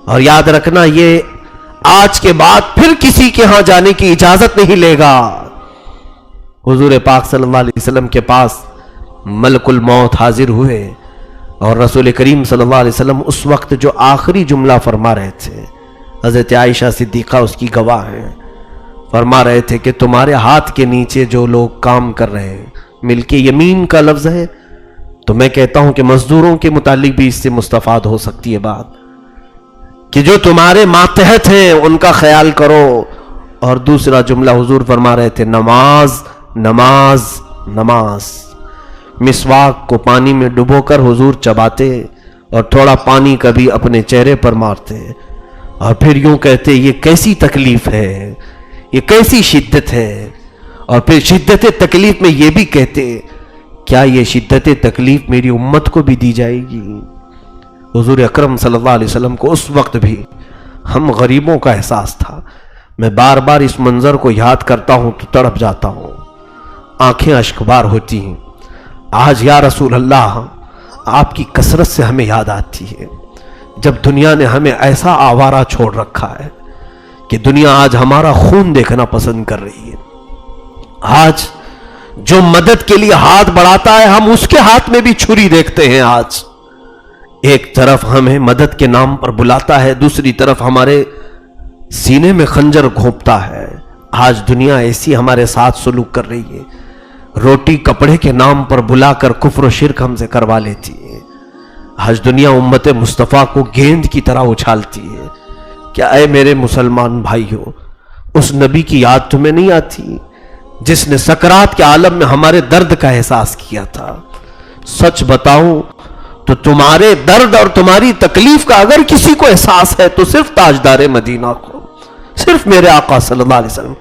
اور یاد رکھنا یہ آج کے بعد پھر کسی کے ہاں جانے کی اجازت نہیں لے گا۔ حضور پاک صلی اللہ علیہ وسلم کے پاس ملک الموت حاضر ہوئے، اور رسول کریم صلی اللہ علیہ وسلم اس وقت جو آخری جملہ فرما رہے تھے، حضرت عائشہ صدیقہ اس کی گواہ ہیں، فرما رہے تھے کہ تمہارے ہاتھ کے نیچے جو لوگ کام کر رہے ہیں، ملک یمین کا لفظ ہے، تو میں کہتا ہوں کہ مزدوروں کے متعلق بھی اس سے مستفاد ہو سکتی ہے بات، کہ جو تمہارے ماتحت ہیں ان کا خیال کرو۔ اور دوسرا جملہ حضور فرما رہے تھے نماز نماز نماز۔ مسواک کو پانی میں ڈبو کر حضور چباتے اور تھوڑا پانی کبھی اپنے چہرے پر مارتے، اور پھر یوں کہتے یہ کیسی تکلیف ہے، یہ کیسی شدت ہے، اور پھر شدت تکلیف میں یہ بھی کہتے کیا یہ شدت تکلیف میری امت کو بھی دی جائے گی۔ حضور اکرم صلی اللہ علیہ وسلم کو اس وقت بھی ہم غریبوں کا احساس تھا۔ میں بار بار اس منظر کو یاد کرتا ہوں تو تڑپ جاتا ہوں، آنکھیں اشکبار ہوتی ہیں۔ آج یا رسول اللہ آپ کی کثرت سے ہمیں یاد آتی ہے جب دنیا نے ہمیں ایسا آوارہ چھوڑ رکھا ہے کہ دنیا آج ہمارا خون دیکھنا پسند کر رہی ہے۔ آج جو مدد کے لیے ہاتھ بڑھاتا ہے ہم اس کے ہاتھ میں بھی چھری دیکھتے ہیں۔ آج ایک طرف ہمیں مدد کے نام پر بلاتا ہے، دوسری طرف ہمارے سینے میں خنجر گھونپتا ہے۔ آج دنیا ایسی ہمارے ساتھ سلوک کر رہی ہے، روٹی کپڑے کے نام پر بلا کر کفر و شرک ہم سے کروا لیتی ہے۔ آج دنیا امت مصطفیٰ کو گیند کی طرح اچھالتی ہے۔ کیا اے میرے مسلمان بھائیوں، اس نبی کی یاد تمہیں نہیں آتی جس نے سکرات کے عالم میں ہمارے درد کا احساس کیا تھا؟ سچ بتاؤں تو تمہارے درد اور تمہاری تکلیف کا اگر کسی کو احساس ہے تو صرف تاجدار مدینہ کو، صرف میرے آقا صلی اللہ علیہ وسلم۔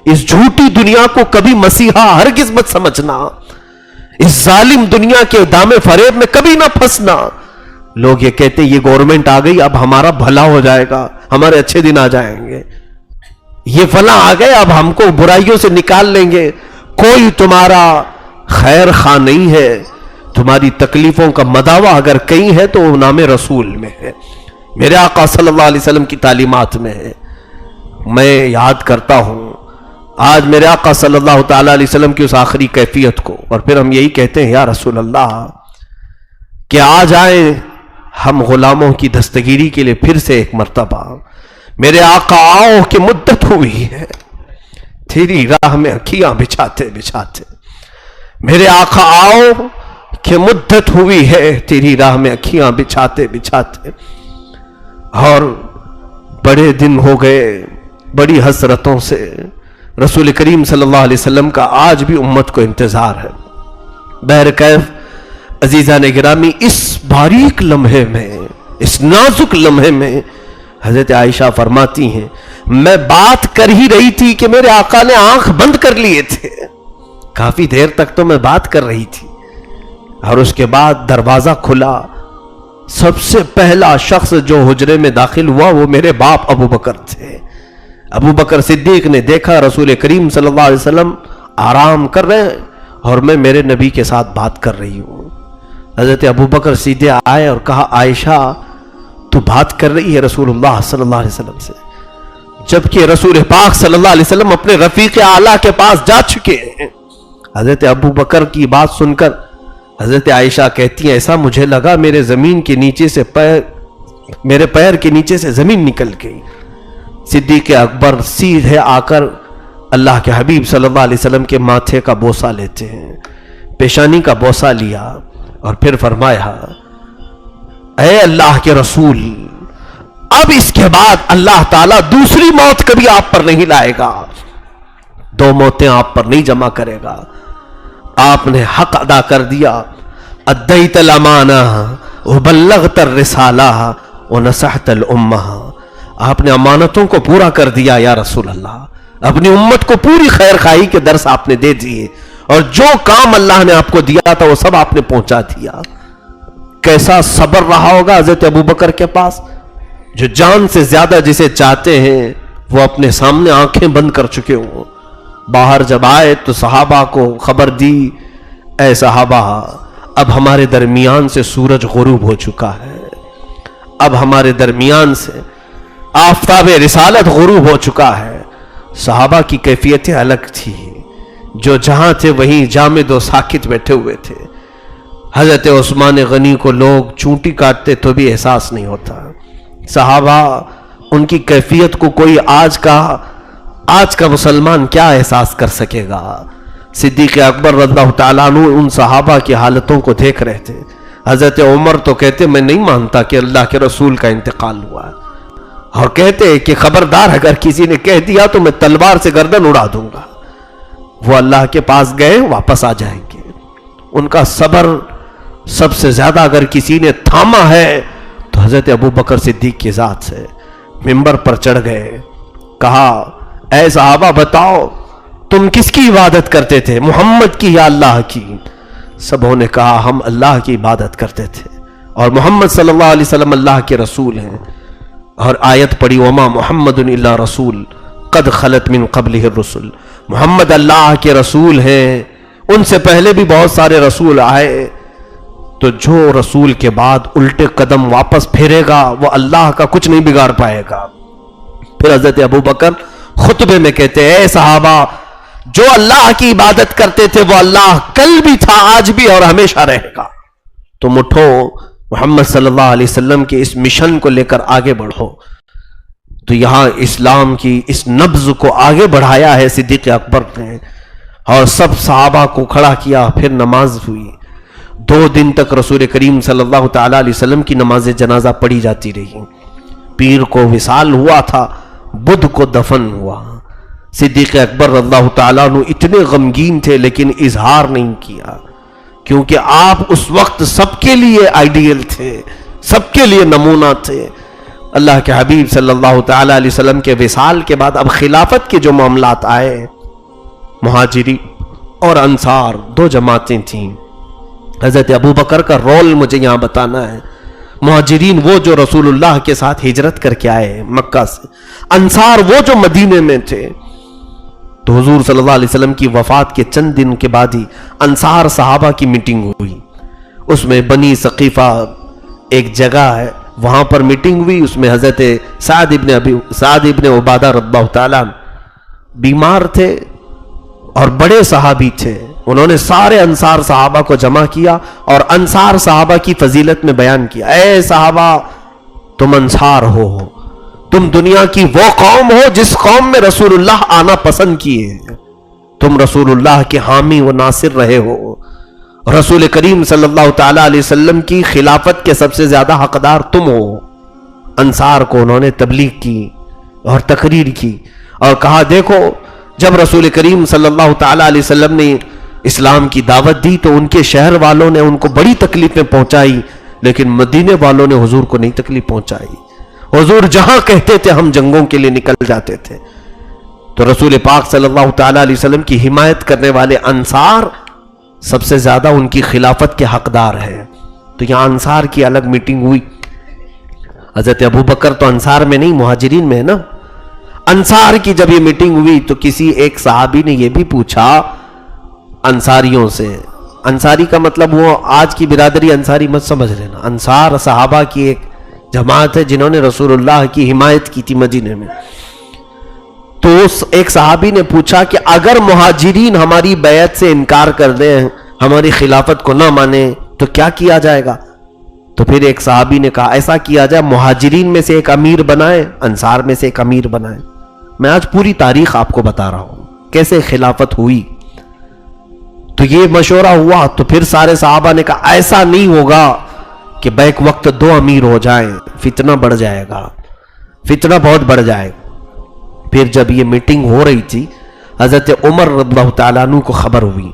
اس جھوٹی دنیا کو کبھی مسیحا ہرگز مت سمجھنا، اس ظالم دنیا کے دام فریب میں کبھی نہ پھنسنا۔ لوگ یہ کہتے یہ گورنمنٹ آ گئی اب ہمارا بھلا ہو جائے گا، ہمارے اچھے دن آ جائیں گے، یہ فلاں آ گئے اب ہم کو برائیوں سے نکال لیں گے۔ کوئی تمہارا خیر خواہ نہیں ہے، تمہاری تکلیفوں کا مداوع اگر کہیں ہے تو وہ نام رسول میں ہے، میرے آقا صلی اللہ علیہ وسلم کی تعلیمات میں ہے۔ میں یاد کرتا ہوں آج میرے آقا صلی اللہ تعالی علیہ وسلم کی اس آخری کیفیت کو، اور پھر ہم یہی کہتے ہیں یا رسول اللہ کہ آ جائیں ہم غلاموں کی دستگیری کے لیے پھر سے ایک مرتبہ۔ میرے آقا آؤ کہ مدت ہوئی ہے تیری راہ میں اکھیاں بچھاتے بچھاتے، میرے آقا آؤ کہ مدت ہوئی ہے تیری راہ میں اکھیاں بچھاتے بچھاتے، اور بڑے دن ہو گئے بڑی حسرتوں سے رسول کریم صلی اللہ علیہ وسلم کا آج بھی امت کو انتظار ہے۔ بہرکیف عزیزان گرامی، اس باریک لمحے میں، اس نازک لمحے میں حضرت عائشہ فرماتی ہیں میں بات کر ہی رہی تھی کہ میرے آقا نے آنکھ بند کر لیے تھے، کافی دیر تک تو میں بات کر رہی تھی، اور اس کے بعد دروازہ کھلا، سب سے پہلا شخص جو حجرے میں داخل ہوا وہ میرے باپ ابو بکر تھے۔ ابو بکر صدیق نے دیکھا رسول کریم صلی اللہ علیہ وسلم آرام کر رہے ہیں اور میں میرے نبی کے ساتھ بات کر رہی ہوں۔ حضرت ابو بکر سیدھے آئے اور کہا عائشہ تو بات کر رہی ہے رسول اللہ صلی اللہ علیہ وسلم سے، جبکہ رسول پاک صلی اللہ علیہ وسلم اپنے رفیق اعلیٰ کے پاس جا چکے ہیں۔ حضرت ابو بکر کی بات سن کر حضرت عائشہ کہتی ہیں ایسا مجھے لگا میرے زمین کے نیچے سے میرے پیر کے نیچے سے زمین نکل گئی۔ صدیق اکبر سیدھے آ کر اللہ کے حبیب صلی اللہ علیہ وسلم کے ماتھے کا بوسہ لیتے ہیں، پیشانی کا بوسہ لیا اور پھر فرمایا اے اللہ کے رسول اب اس کے بعد اللہ تعالیٰ دوسری موت کبھی آپ پر نہیں لائے گا، دو موتیں آپ پر نہیں جمع کرے گا، آپ نے حق ادا کر دیا، ادیت الامانہ وبلغت الرسالہ ونصحت الامہ، آپ نے امانتوں کو پورا کر دیا یا رسول اللہ، اپنی امت کو پوری خیر خواہی کے درس آپ نے دے دیے، اور جو کام اللہ نے آپ کو دیا تھا وہ سب آپ نے پہنچا دیا۔ کیسا صبر رہا ہوگا حضرت ابو بکر کے پاس، جو جان سے زیادہ جسے چاہتے ہیں وہ اپنے سامنے آنکھیں بند کر چکے ہوں۔ باہر جب آئے تو صحابہ کو خبر دی اے صحابہ اب ہمارے درمیان سے سورج غروب ہو چکا ہے، اب ہمارے درمیان سے آفتاب رسالت غروب ہو چکا ہے۔ صحابہ کی کیفیتیں الگ تھی، جو جہاں تھے وہیں جامد و ساکت بیٹھے ہوئے تھے۔ حضرت عثمان غنی کو لوگ چونٹی کاٹتے تو بھی احساس نہیں ہوتا، صحابہ ان کی کیفیت کو کوئی آج کا مسلمان کیا احساس کر سکے گا۔ صدیق اکبر رضی اللہ تعالیٰ عنہ ان صحابہ کی حالتوں کو دیکھ رہے تھے۔ حضرت عمر تو کہتے میں نہیں مانتا کہ اللہ کے رسول کا انتقال ہوا، اور کہتے کہ خبردار اگر کسی نے کہہ دیا تو میں تلوار سے گردن اڑا دوں گا۔ وہ اللہ کے پاس گئے واپس آ جائیں گے۔ ان کا صبر سب سے زیادہ اگر کسی نے تھاما ہے تو حضرت ابو بکر صدیق کی ذات سے ممبر پر چڑھ گئے، کہا اے صحابہ بتاؤ تم کس کی عبادت کرتے تھے، محمد کی یا اللہ کی؟ سبوں نے کہا ہم اللہ کی عبادت کرتے تھے اور محمد صلی اللہ علیہ وسلم اللہ کے رسول ہیں، اور آیت پڑھی وما محمد الا رسول قد خلت من قبلہ الرسل، محمد اللہ کے رسول ہیں، ان سے پہلے بھی بہت سارے رسول آئے، تو جو رسول کے بعد الٹے قدم واپس پھیرے گا وہ اللہ کا کچھ نہیں بگاڑ پائے گا۔ پھر حضرت ابو بکر خطبے میں کہتے ہیں اے صحابہ جو اللہ کی عبادت کرتے تھے وہ اللہ کل بھی تھا آج بھی اور ہمیشہ رہے گا، تم اٹھو محمد صلی اللہ علیہ وسلم کے اس مشن کو لے کر آگے بڑھو۔ تو یہاں اسلام کی اس نبض کو آگے بڑھایا ہے صدیق اکبر نے، اور سب صحابہ کو کھڑا کیا، پھر نماز ہوئی۔ 2 دن تک رسول کریم صلی اللہ تعالی علیہ وسلم کی نماز جنازہ پڑھی جاتی رہی۔ پیر کو وصال ہوا تھا، بدھ کو دفن ہوا۔ صدیق اکبر رضی اللہ تعالیٰ عنہ اتنے غمگین تھے لیکن اظہار نہیں کیا، کیونکہ آپ اس وقت سب کے لیے آئیڈیل تھے، سب کے لیے نمونہ تھے۔ اللہ کے حبیب صلی اللہ تعالی علیہ وسلم کے وصال کے بعد اب خلافت کے جو معاملات آئے، مہاجری اور انصار دو جماعتیں تھیں۔ حضرت ابوبکر کا رول مجھے یہاں بتانا ہے۔ مہاجرین وہ جو رسول اللہ کے ساتھ ہجرت کر کے آئے مکہ سے، انصار وہ جو مدینے میں تھے۔ تو حضور صلی اللہ علیہ وسلم کی وفات کے چند دن کے بعد ہی انصار صحابہ کی میٹنگ ہوئی، اس میں بنی ثقیفہ ایک جگہ ہے، وہاں پر میٹنگ ہوئی۔ اس میں حضرت سعد ابن عبادہ رضی اللہ تعالیٰ بیمار تھے اور بڑے صحابی تھے، انہوں نے سارے انصار صحابہ کو جمع کیا اور انصار صحابہ کی فضیلت میں بیان کیا، اے صحابہ تم انصار ہو، تم دنیا کی وہ قوم ہو جس قوم میں رسول اللہ آنا پسند کیے، تم رسول اللہ کے حامی و ناصر رہے ہو، رسول کریم صلی اللہ تعالی علیہ وسلم کی خلافت کے سب سے زیادہ حقدار تم ہو۔ انصار کو انہوں نے تبلیغ کی اور تقریر کی اور کہا دیکھو جب رسول کریم صلی اللہ تعالی علیہ وسلم نے اسلام کی دعوت دی تو ان کے شہر والوں نے ان کو بڑی تکلیفیں پہنچائی، لیکن مدینے والوں نے حضور کو نہیں تکلیف پہنچائی، حضور جہاں کہتے تھے ہم جنگوں کے لیے نکل جاتے تھے۔ تو رسول پاک صلی اللہ تعالی علیہ وسلم کی حمایت کرنے والے انصار سب سے زیادہ ان کی خلافت کے حقدار ہیں۔ تو یہاں انصار کی الگ میٹنگ ہوئی۔ حضرت ابوبکر تو انصار میں نہیں مہاجرین میں ہے نا۔ انصار کی جب یہ میٹنگ ہوئی تو کسی ایک صحابی نے یہ بھی پوچھا انصاریوں سے، انصاری کا مطلب وہ آج کی برادری انصاری مت سمجھ لینا، انصار صحابہ کی ایک جماعت ہے جنہوں نے رسول اللہ کی حمایت کی تھی مدینے میں۔ تو اس ایک صحابی نے پوچھا کہ اگر مہاجرین ہماری بیعت سے انکار کر دیں، ہماری خلافت کو نہ مانیں تو کیا کیا جائے گا؟ تو پھر ایک صحابی نے کہا ایسا کیا جائے مہاجرین میں سے ایک امیر بنائیں، انصار میں سے ایک امیر بنائیں۔ میں آج پوری تاریخ آپ کو بتا رہا ہوں کیسے خلافت ہوئی۔ تو یہ مشورہ ہوا تو پھر سارے صحابہ نے کہا ایسا نہیں ہوگا کہ بیک وقت دو امیر ہو جائیں، فتنہ بڑھ جائے گا، فتنہ بہت بڑھ جائے گا۔ پھر جب یہ میٹنگ ہو رہی تھی حضرت عمر رضی اللہ تعالیٰ عنہ کو خبر ہوئی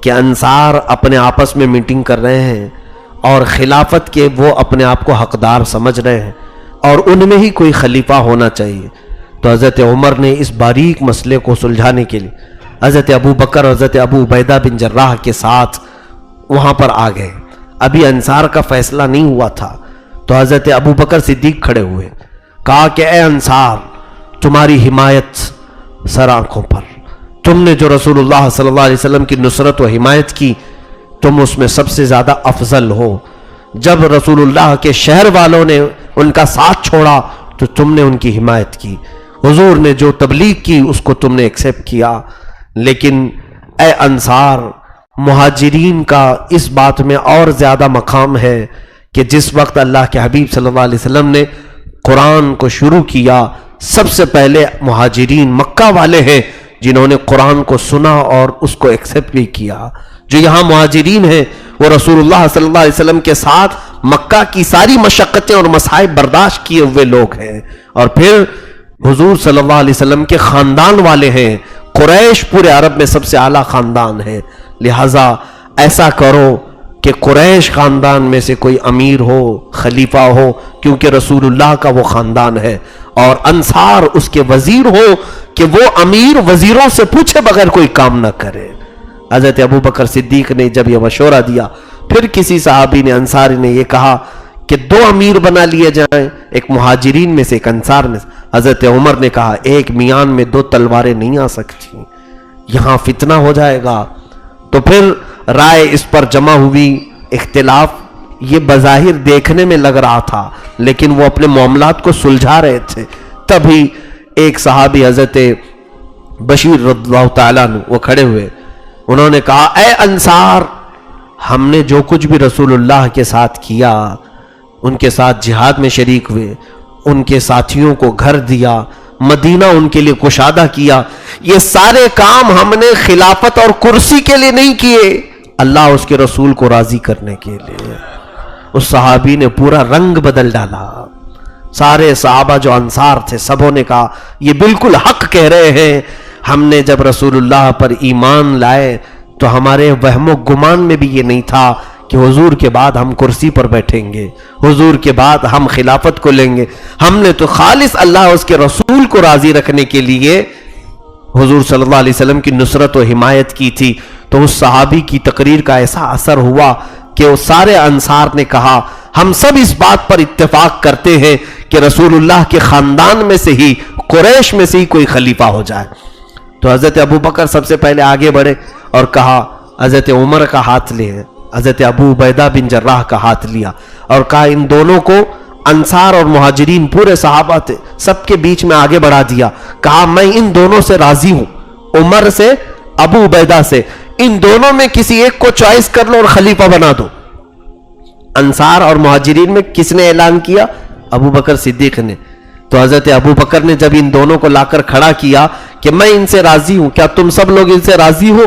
کہ انصار اپنے آپس میں میٹنگ کر رہے ہیں اور خلافت کے وہ اپنے آپ کو حقدار سمجھ رہے ہیں اور ان میں ہی کوئی خلیفہ ہونا چاہیے۔ تو حضرت عمر نے اس باریک مسئلے کو سلجھانے کے لیے حضرت ابو بکر اور حضرت ابو عبیدہ بن جراح کے ساتھ وہاں پر آ گئے۔ ابھی انصار کا فیصلہ نہیں ہوا تھا تو حضرت ابو بکر صدیق کھڑے ہوئے، کہا کہ اے انصار تمہاری حمایت سر آنکھوں پر، تم نے جو رسول اللہ صلی اللہ علیہ وسلم کی نصرت و حمایت کی تم اس میں سب سے زیادہ افضل ہو۔ جب رسول اللہ کے شہر والوں نے ان کا ساتھ چھوڑا تو تم نے ان کی حمایت کی، حضور نے جو تبلیغ کی اس کو تم نے ایکسیپٹ کیا۔ لیکن اے انصار مہاجرین کا اس بات میں اور زیادہ مقام ہے کہ جس وقت اللہ کے حبیب صلی اللہ علیہ وسلم نے قرآن کو شروع کیا سب سے پہلے مہاجرین مکہ والے ہیں جنہوں نے قرآن کو سنا اور اس کو ایکسیپٹ بھی کیا۔ جو یہاں مہاجرین ہیں وہ رسول اللہ صلی اللہ علیہ وسلم کے ساتھ مکہ کی ساری مشقتیں اور مصائب برداشت کیے ہوئے لوگ ہیں، اور پھر حضور صلی اللہ علیہ وسلم کے خاندان والے ہیں۔ قریش پورے عرب میں سب سے اعلیٰ خاندان ہے، لہٰذا ایسا کرو کہ قریش خاندان میں سے کوئی امیر ہو، خلیفہ ہو، کیونکہ رسول اللہ کا وہ خاندان ہے، اور انصار اس کے وزیر ہو کہ وہ امیر وزیروں سے پوچھے بغیر کوئی کام نہ کرے۔ حضرت ابو بکر صدیق نے جب یہ مشورہ دیا پھر کسی صحابی نے انصاری نے یہ کہا کہ دو امیر بنا لیے جائیں، ایک مہاجرین میں سے ایک انصار میں سے۔ حضرت عمر نے کہا ایک میان میں دو تلواریں نہیں آ سکتی، یہاں فتنہ ہو جائے گا۔ تو پھر رائے اس پر جمع ہوئی، اختلاف یہ بظاہر دیکھنے میں لگ رہا تھا لیکن وہ اپنے معاملات کو سلجھا رہے تھے۔ تبھی ایک صحابی حضرت بشیر رضی اللہ تعالیٰ عنہ وہ کھڑے ہوئے، انہوں نے کہا اے انصار ہم نے جو کچھ بھی رسول اللہ کے ساتھ کیا، ان کے ساتھ جہاد میں شریک ہوئے، ان کے ساتھیوں کو گھر دیا، مدینہ ان کے لیے کشادہ کیا، یہ سارے کام ہم نے خلافت اور کرسی کے لیے نہیں کیے، اللہ اس کے رسول کو راضی کرنے کے لیے۔ اس صحابی نے پورا رنگ بدل ڈالا۔ سارے صحابہ جو انصار تھے سبوں نے کہا یہ بالکل حق کہہ رہے ہیں، ہم نے جب رسول اللہ پر ایمان لائے تو ہمارے وہم و گمان میں بھی یہ نہیں تھا کہ حضور کے بعد ہم کرسی پر بیٹھیں گے، حضور کے بعد ہم خلافت کو لیں گے۔ ہم نے تو خالص اللہ اس کے رسول کو راضی رکھنے کے لیے حضور صلی اللہ علیہ وسلم کی نصرت و حمایت کی تھی۔ تو اس صحابی کی تقریر کا ایسا اثر ہوا کہ وہ سارے انصار نے کہا ہم سب اس بات پر اتفاق کرتے ہیں کہ رسول اللہ کے خاندان میں سے ہی، قریش میں سے ہی کوئی خلیفہ ہو جائے۔ تو حضرت ابو بکر سب سے پہلے آگے بڑھے اور کہا، حضرت عمر کا ہاتھ لے، حضرت ابو عبیدہ بن جراح کا ہاتھ لیا اور کہا ان دونوں کو، انصار اور مہاجرین پورے صحابہ تھے، سب کے بیچ میں آگے بڑھا دیا، کہا میں ان دونوں سے راضی ہوں، عمر سے، ابو عبیدہ سے، ان دونوں میں کسی ایک کو چوائس کر لو اور خلیفہ بنا دو۔ انصار اور مہاجرین میں کس نے اعلان کیا؟ ابو بکر صدیق نے۔ تو حضرت ابو بکر نے جب ان دونوں کو لا کر کھڑا کیا کہ میں ان سے راضی ہوں، کیا تم سب لوگ ان سے راضی ہو؟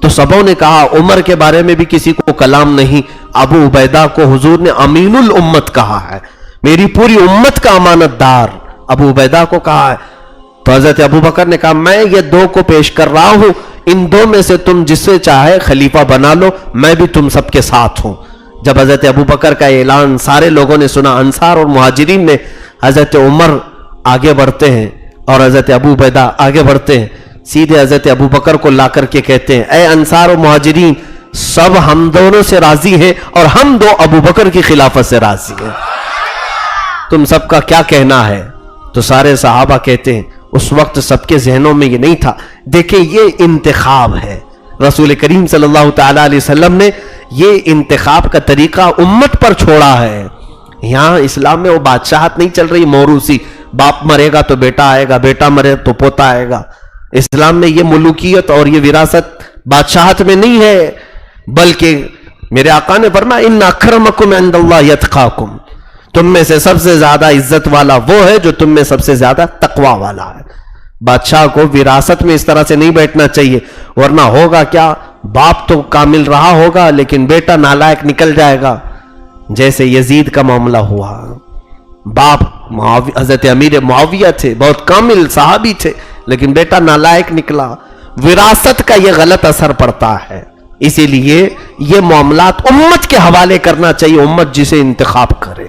تو سبوں نے کہا عمر کے بارے میں بھی کسی کو کلام نہیں، ابو عبیدہ کو حضور نے امین الامت کہا ہے، میری پوری امت کا امانت دار ابو عبیدہ کو کہا ہے۔ تو حضرت ابو بکر نے کہا میں یہ دو کو پیش کر رہا ہوں، ان دو میں سے تم جس سے چاہے خلیفہ بنا لو، میں بھی تم سب کے ساتھ ہوں۔ جب حضرت ابو بکر کا اعلان سارے لوگوں نے سنا، انصار اور مہاجرین میں، حضرت عمر آگے بڑھتے ہیں اور حضرت ابو عبیدہ آگے بڑھتے ہیں، سیدھے حضرت ابو بکر کو لا کر کے کہتے ہیں اے انصار و مہاجرین، سب ہم دونوں سے راضی ہیں اور ہم دو ابو بکر کی خلافت سے راضی ہیں، تم سب کا کیا کہنا ہے؟ تو سارے صحابہ کہتے ہیں اس وقت سب کے ذہنوں میں یہ نہیں تھا۔ دیکھیں یہ انتخاب ہے، رسول کریم صلی اللہ تعالی علیہ وسلم نے یہ انتخاب کا طریقہ امت پر چھوڑا ہے۔ یہاں اسلام میں وہ بادشاہت نہیں چل رہی موروثی، باپ مرے گا تو بیٹا آئے گا، بیٹا مرے تو پوتا آئے گا۔ اسلام میں یہ ملوکیت اور یہ وراثت بادشاہت میں نہیں ہے، بلکہ میرے آقا نے فرمایا ان اکرمکم عند اللہ یتقاکم، تم میں سے سب سے زیادہ عزت والا وہ ہے جو تم میں سب سے زیادہ تقوی والا ہے۔ بادشاہ کو وراثت میں اس طرح سے نہیں بیٹھنا چاہیے، ورنہ ہوگا کیا، باپ تو کامل رہا ہوگا لیکن بیٹا نالائق نکل جائے گا، جیسے یزید کا معاملہ ہوا۔ باپ حضرت امیر معاویہ تھے، بہت کامل صحابی تھے، لیکن بیٹا نالائق نکلا۔ وراثت کا یہ غلط اثر پڑتا ہے، اسی لیے یہ معاملات امت کے حوالے کرنا چاہیے، امت جسے انتخاب کرے۔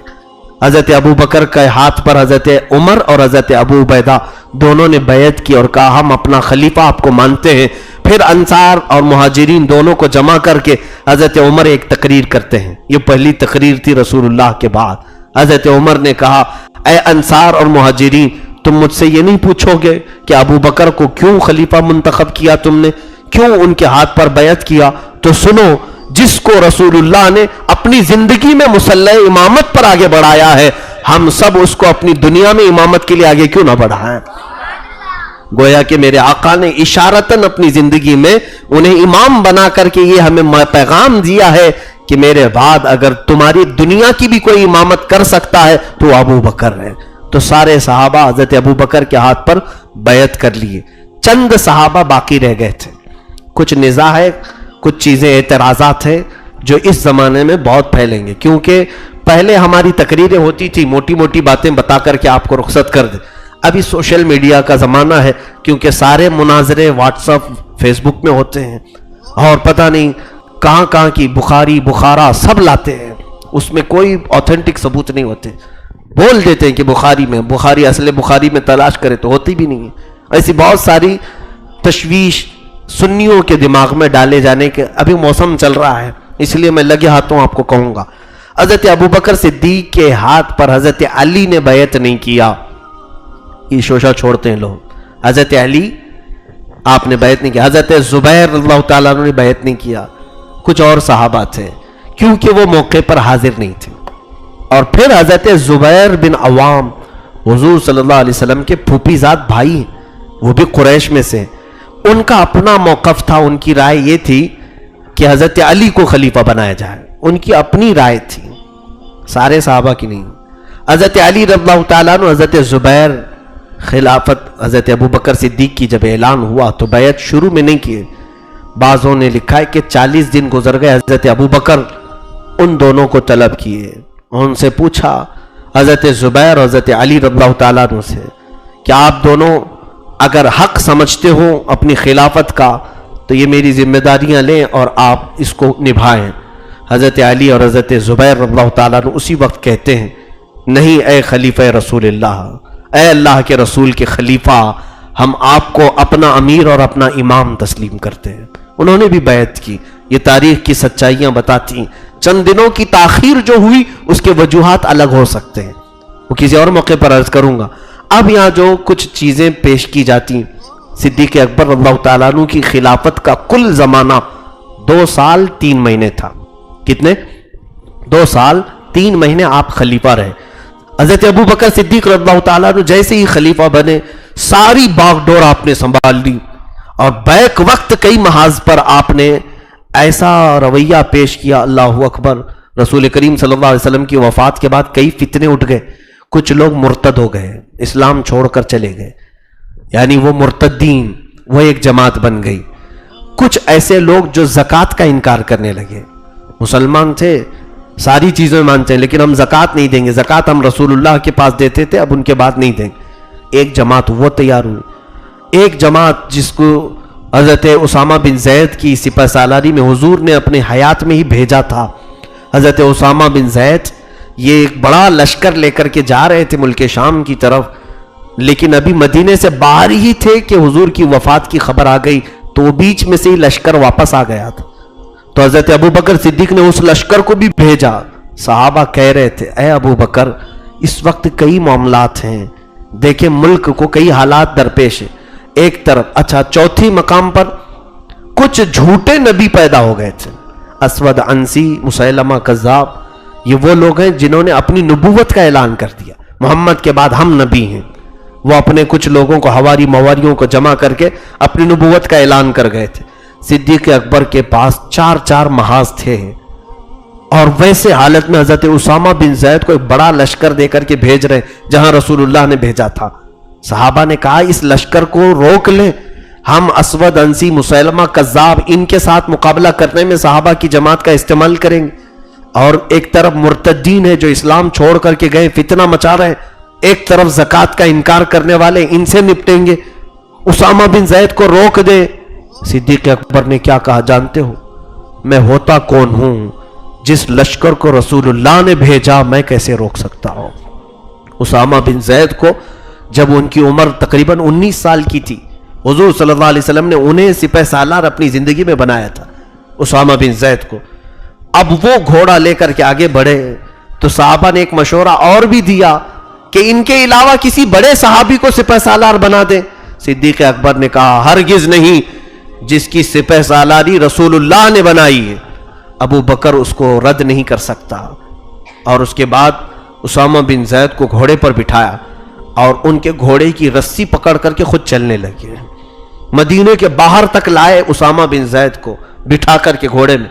حضرت ابو بکر کے ہاتھ پر حضرت عمر اور حضرت ابو عبیدہ دونوں نے بیعت کی اور کہا ہم اپنا خلیفہ آپ کو مانتے ہیں۔ پھر انصار اور مہاجرین دونوں کو جمع کر کے حضرت عمر ایک تقریر کرتے ہیں، یہ پہلی تقریر تھی رسول اللہ کے بعد۔ حضرت عمر نے کہا اے انصار اور مہاجرین، تم مجھ سے یہ نہیں پوچھو گے کہ ابو بکر کو کیوں خلیفہ منتخب کیا تم نے، کیوں ان کے ہاتھ پر بیعت کیا؟ تو سنو، جس کو رسول اللہ نے اپنی زندگی میں مسلح امامت پر آگے بڑھایا ہے، ہم سب اس کو اپنی دنیا میں امامت کے لیے آگے کیوں نہ بڑھائیں؟ گویا کہ میرے آقا نے اشارتاً اپنی زندگی میں انہیں امام بنا کر کے یہ ہمیں پیغام دیا ہے کہ میرے بعد اگر تمہاری دنیا کی بھی کوئی امامت کر سکتا ہے تو ابو بکر ہے۔ تو سارے صحابہ حضرت ابو بکر کے ہاتھ پر بیعت کر لیے، چند صحابہ باقی رہ گئے تھے۔ کچھ نزاع ہے، کچھ چیزیں اعتراضات ہیں جو اس زمانے میں بہت پھیلیں گے، کیونکہ پہلے ہماری تقریریں ہوتی تھی موٹی موٹی باتیں بتا کر کے آپ کو رخصت کر دیں، ابھی سوشل میڈیا کا زمانہ ہے، کیونکہ سارے مناظرے واٹس ایپ فیس بک میں ہوتے ہیں اور پتہ نہیں کہاں کہاں کی بخاری بخارا سب لاتے ہیں، اس میں کوئی اوتھینٹک ثبوت نہیں ہوتے، بول دیتے ہیں کہ بخاری میں، بخاری اصل بخاری میں تلاش کرے تو ہوتی بھی نہیں ہے۔ ایسی بہت ساری تشویش سنیوں کے دماغ میں ڈالے جانے کے ابھی موسم چل رہا ہے، اس لیے میں لگے ہاتھوں آپ کو کہوں گا، حضرت ابو بکر صدیق کے ہاتھ پر حضرت علی نے بیعت نہیں کیا۔ یہ شوشہ چھوڑتے ہیں لوگ، حضرت علی آپ نے بیعت نہیں کیا، حضرت زبیر اللہ تعالیٰ نے بیعت نہیں کیا، کچھ اور صحابہ تھے کیونکہ وہ موقع پر حاضر نہیں تھے۔ اور پھر حضرت زبیر بن عوام حضور صلی اللہ علیہ وسلم کے پھوپھی زاد بھائی ہیں، وہ بھی قریش میں سے، ان کا اپنا موقف تھا، ان کی رائے یہ تھی کہ حضرت علی کو خلیفہ بنایا جائے، ان کی اپنی رائے تھی، سارے صحابہ کی نہیں۔ حضرت علی رضی اللہ تعالیٰ عنہ، حضرت زبیر خلافت حضرت ابو بکر صدیق کی جب اعلان ہوا تو بیعت شروع میں نہیں کیے، بعضوں نے لکھا ہے کہ 40 دن گزر گئے، حضرت ابو بکر ان دونوں کو طلب کیے، ان سے پوچھا حضرت زبیر اور حضرت علی رضی اللہ تعالیٰ عنہ سے کہ آپ دونوں اگر حق سمجھتے ہو اپنی خلافت کا تو یہ میری ذمہ داریاں لیں اور آپ اس کو نبھائیں۔ حضرت علی اور حضرت زبیر رضی اللہ تعالیٰ عنہ اسی وقت کہتے ہیں نہیں اے خلیفہ رسول اللہ، اے اللہ کے رسول کے خلیفہ، ہم آپ کو اپنا امیر اور اپنا امام تسلیم کرتے ہیں۔ انہوں نے بھی بیعت کی۔ یہ تاریخ کی سچائیاں بتاتی ہیں۔ چند دنوں کی تاخیر جو ہوئی اس کے وجوہات الگ ہو سکتے ہیں، وہ کسی اور موقع پر عرض کروں گا۔ اب یہاں جو کچھ چیزیں پیش کی جاتی ہیں، صدیق اکبر رضی اللہ تعالیٰ عنہ کی خلافت کا کل زمانہ 2 سال 3 مہینے تھا۔ کتنے؟ 2 سال 3 مہینے آپ خلیفہ رہے۔ حضرت ابو بکر صدیق رضی اللہ تعالیٰ عنہ جیسے ہی خلیفہ بنے ساری باغ ڈور آپ نے سنبھال لی، اور بیک وقت کئی محاذ پر آپ نے ایسا رویہ پیش کیا، اللہ اکبر۔ رسول کریم صلی اللہ علیہ وسلم کی وفات کے بعد کئی فتنے اٹھ گئے، کچھ لوگ مرتد ہو گئے، اسلام چھوڑ کر چلے گئے، یعنی وہ مرتدین، وہ ایک جماعت بن گئی۔ کچھ ایسے لوگ جو زکوٰۃ کا انکار کرنے لگے، مسلمان تھے، ساری چیزیں مانتے ہیں لیکن ہم زکوٰۃ نہیں دیں گے، زکوٰۃ ہم رسول اللہ کے پاس دیتے تھے، اب ان کے بعد نہیں دیں گے۔ ایک جماعت وہ تیار ہوئی۔ ایک جماعت جس کو حضرت اسامہ بن زید کی سپہ سالاری میں حضور نے اپنے حیات میں ہی بھیجا تھا۔ حضرت اسامہ بن زید یہ ایک بڑا لشکر لے کر کے جا رہے تھے ملک شام کی طرف، لیکن ابھی مدینے سے باہر ہی تھے کہ حضور کی وفات کی خبر آ گئی، تو وہ بیچ میں سے ہی لشکر واپس آ گیا تھا۔ تو حضرت ابو بکر صدیق نے اس لشکر کو بھی بھیجا۔ صحابہ کہہ رہے تھے اے ابو بکر، اس وقت کئی معاملات ہیں، دیکھیں ملک کو کئی حالات درپیش ہیں۔ ایک طرف اچھا، چوتھی مقام پر کچھ جھوٹے نبی پیدا ہو گئے تھے، اسود عنسی، مسیلمہ کذاب، یہ وہ لوگ ہیں جنہوں نے اپنی نبوت کا اعلان کر دیا، محمد کے بعد ہم نبی ہیں۔ وہ اپنے کچھ لوگوں کو، حواری مواریوں کو جمع کر کے اپنی نبوت کا اعلان کر گئے تھے۔ صدیق اکبر کے پاس 4 محاذ تھے، اور ویسے حالت میں حضرت اسامہ بن زید کو ایک بڑا لشکر دے کر کے بھیج رہے جہاں رسول اللہ نے بھیجا تھا۔ صحابہ نے کہا اس لشکر کو روک لیں، ہم اسود عنسی، مسیلمہ کذاب، ان کے ساتھ مقابلہ کرنے میں صحابہ کی جماعت کا استعمال کریں گے، اور ایک طرف مرتدین ہے جو اسلام چھوڑ کر کے گئے، فتنہ مچا رہے ہیں، ایک طرف زکوٰۃ کا انکار کرنے والے، ان سے نپٹیں گے، اسامہ بن زید کو روک دے۔ صدیق اکبر نے کیا کہا جانتے ہو؟ میں ہوتا کون ہوں؟ جس لشکر کو رسول اللہ نے بھیجا میں کیسے روک سکتا ہوں؟ اسامہ بن زید کو جب ان کی عمر تقریباً 19 سال کی تھی، حضور صلی اللہ علیہ وسلم نے انہیں سپہ سالار اپنی زندگی میں بنایا تھا، اسامہ بن زید کو۔ اب وہ گھوڑا لے کر کے آگے بڑھے تو صحابہ نے ایک مشورہ اور بھی دیا کہ ان کے علاوہ کسی بڑے صحابی کو سپہ سالار بنا دیں۔ صدیق اکبر نے کہا ہرگز نہیں، جس کی سپہ سالاری رسول اللہ نے بنائی ہے، ابو بکر اس کو رد نہیں کر سکتا۔ اور اس کے بعد اسامہ بن زید کو گھوڑے پر بٹھایا اور ان کے گھوڑے کی رسی پکڑ کر کے خود چلنے لگے، مدینے کے باہر تک لائے اسامہ بن زید کو بٹھا کر کے گھوڑے میں۔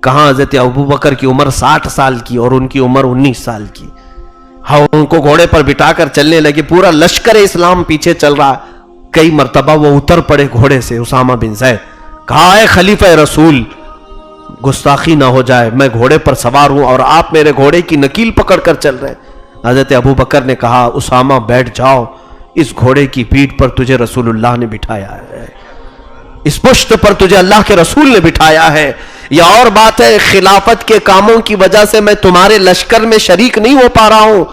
کہاں حضرت ابو بکر کی عمر 60 سال کی اور ان کی عمر 19 سال کی، ہاں ان کو گھوڑے پر بٹھا کر چلنے لگے، پورا لشکر اسلام پیچھے چل رہا۔ کئی مرتبہ وہ اتر پڑے گھوڑے سے، اسامہ بن زید، کہا اے خلیفہ رسول، گستاخی نہ ہو جائے، میں گھوڑے پر سوار ہوں اور آپ میرے گھوڑے کی نکیل پکڑ کر چل رہے ہیں۔ حضرت ابو بکر نے کہا اسامہ بیٹھ جاؤ، اس گھوڑے کی پیٹھ پر تجھے رسول اللہ نے بٹھایا ہے، اس پشت پر تجھے اللہ کے رسول نے بٹھایا ہے۔ یا اور بات ہے، خلافت کے کاموں کی وجہ سے میں تمہارے لشکر میں شریک نہیں ہو پا رہا ہوں،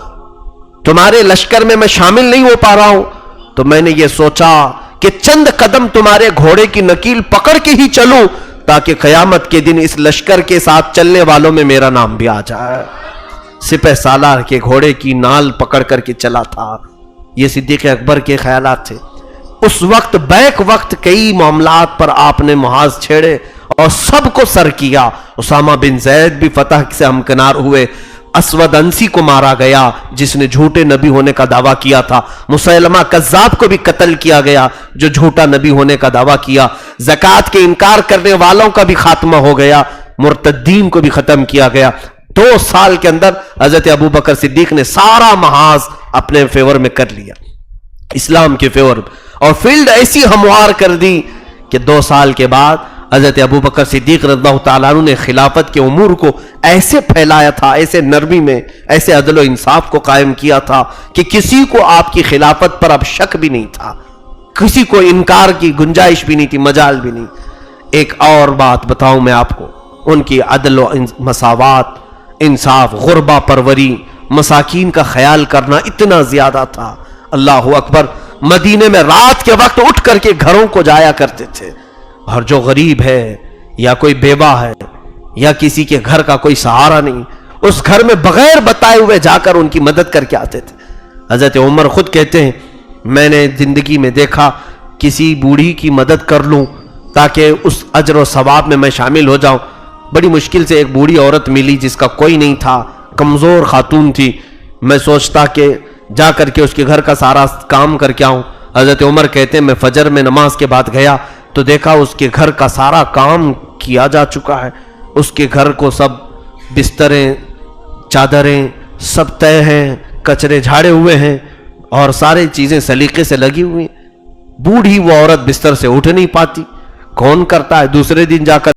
تمہارے لشکر میں شامل نہیں ہو پا رہا ہوں، تو میں نے یہ سوچا کہ چند قدم تمہارے گھوڑے کی نکیل پکڑ کے ہی چلوں تاکہ قیامت کے دن اس لشکر کے ساتھ چلنے والوں میں میرا نام بھی آ جائے۔ سپہ سالار کے گھوڑے کی نال پکڑ کر کے چلا تھا۔ یہ صدیق اکبر کے خیالات تھے۔ اس وقت بیک وقت کئی معاملات پر آپ نے محاذ چھیڑے اور سب کو سر کیا۔ اسامہ بن زید بھی فتح سے ہمکنار ہوئے، اسود عنسی کو مارا گیا جس نے جھوٹے نبی ہونے کا دعویٰ کیا تھا، مسیلمہ کذاب کو بھی قتل کیا گیا جو جھوٹا نبی ہونے کا دعویٰ کیا، زکوٰۃ کے انکار کرنے والوں کا بھی خاتمہ ہو گیا، مرتدین کو بھی ختم کیا گیا۔ 2 سال کے اندر حضرت ابو بکر صدیق نے سارا محاذ اپنے فیور میں کر لیا، اسلام کے فیور میں، اور فیلڈ ایسی ہموار کر دی کہ 2 سال کے بعد حضرت ابو بکر صدیق رضی اللہ تعالیٰ عنہ نے خلافت کے امور کو ایسے پھیلایا تھا، ایسے نرمی میں، ایسے عدل و انصاف کو قائم کیا تھا کہ کسی کو آپ کی خلافت پر اب شک بھی نہیں تھا، کسی کو انکار کی گنجائش بھی نہیں تھی، مجال بھی نہیں۔ ایک اور بات بتاؤں میں آپ کو، ان کی عدل و مساوات، انصاف، غربہ پروری، مساکین کا خیال کرنا اتنا زیادہ تھا، اللہ اکبر۔ مدینے میں رات کے وقت اٹھ کر کے گھروں کو جایا کرتے تھے، اور جو غریب ہے یا کوئی بیوہ ہے یا کسی کے گھر کا کوئی سہارا نہیں، اس گھر میں بغیر بتائے ہوئے جا کر ان کی مدد کر کے آتے تھے۔ حضرت عمر خود کہتے ہیں میں نے زندگی میں دیکھا کسی بوڑھی کی مدد کر لوں تاکہ اس اجر و ثواب میں میں شامل ہو جاؤں، بڑی مشکل سے ایک بوڑھی عورت ملی جس کا کوئی نہیں تھا، کمزور خاتون تھی، میں سوچتا کہ جا کر کے اس کے گھر کا سارا کام کر کے آؤں۔ حضرت عمر کہتے ہیں میں فجر میں نماز کے بعد گیا تو دیکھا اس کے گھر کا سارا کام کیا جا چکا ہے، اس کے گھر کو سب بستریں، چادریں سب طے ہیں، کچرے جھاڑے ہوئے ہیں اور ساری چیزیں سلیقے سے لگی ہوئی ہیں۔ بوڑھی وہ عورت بستر سے اٹھ نہیں پاتی، کون کرتا ہے؟ دوسرے دن جا کر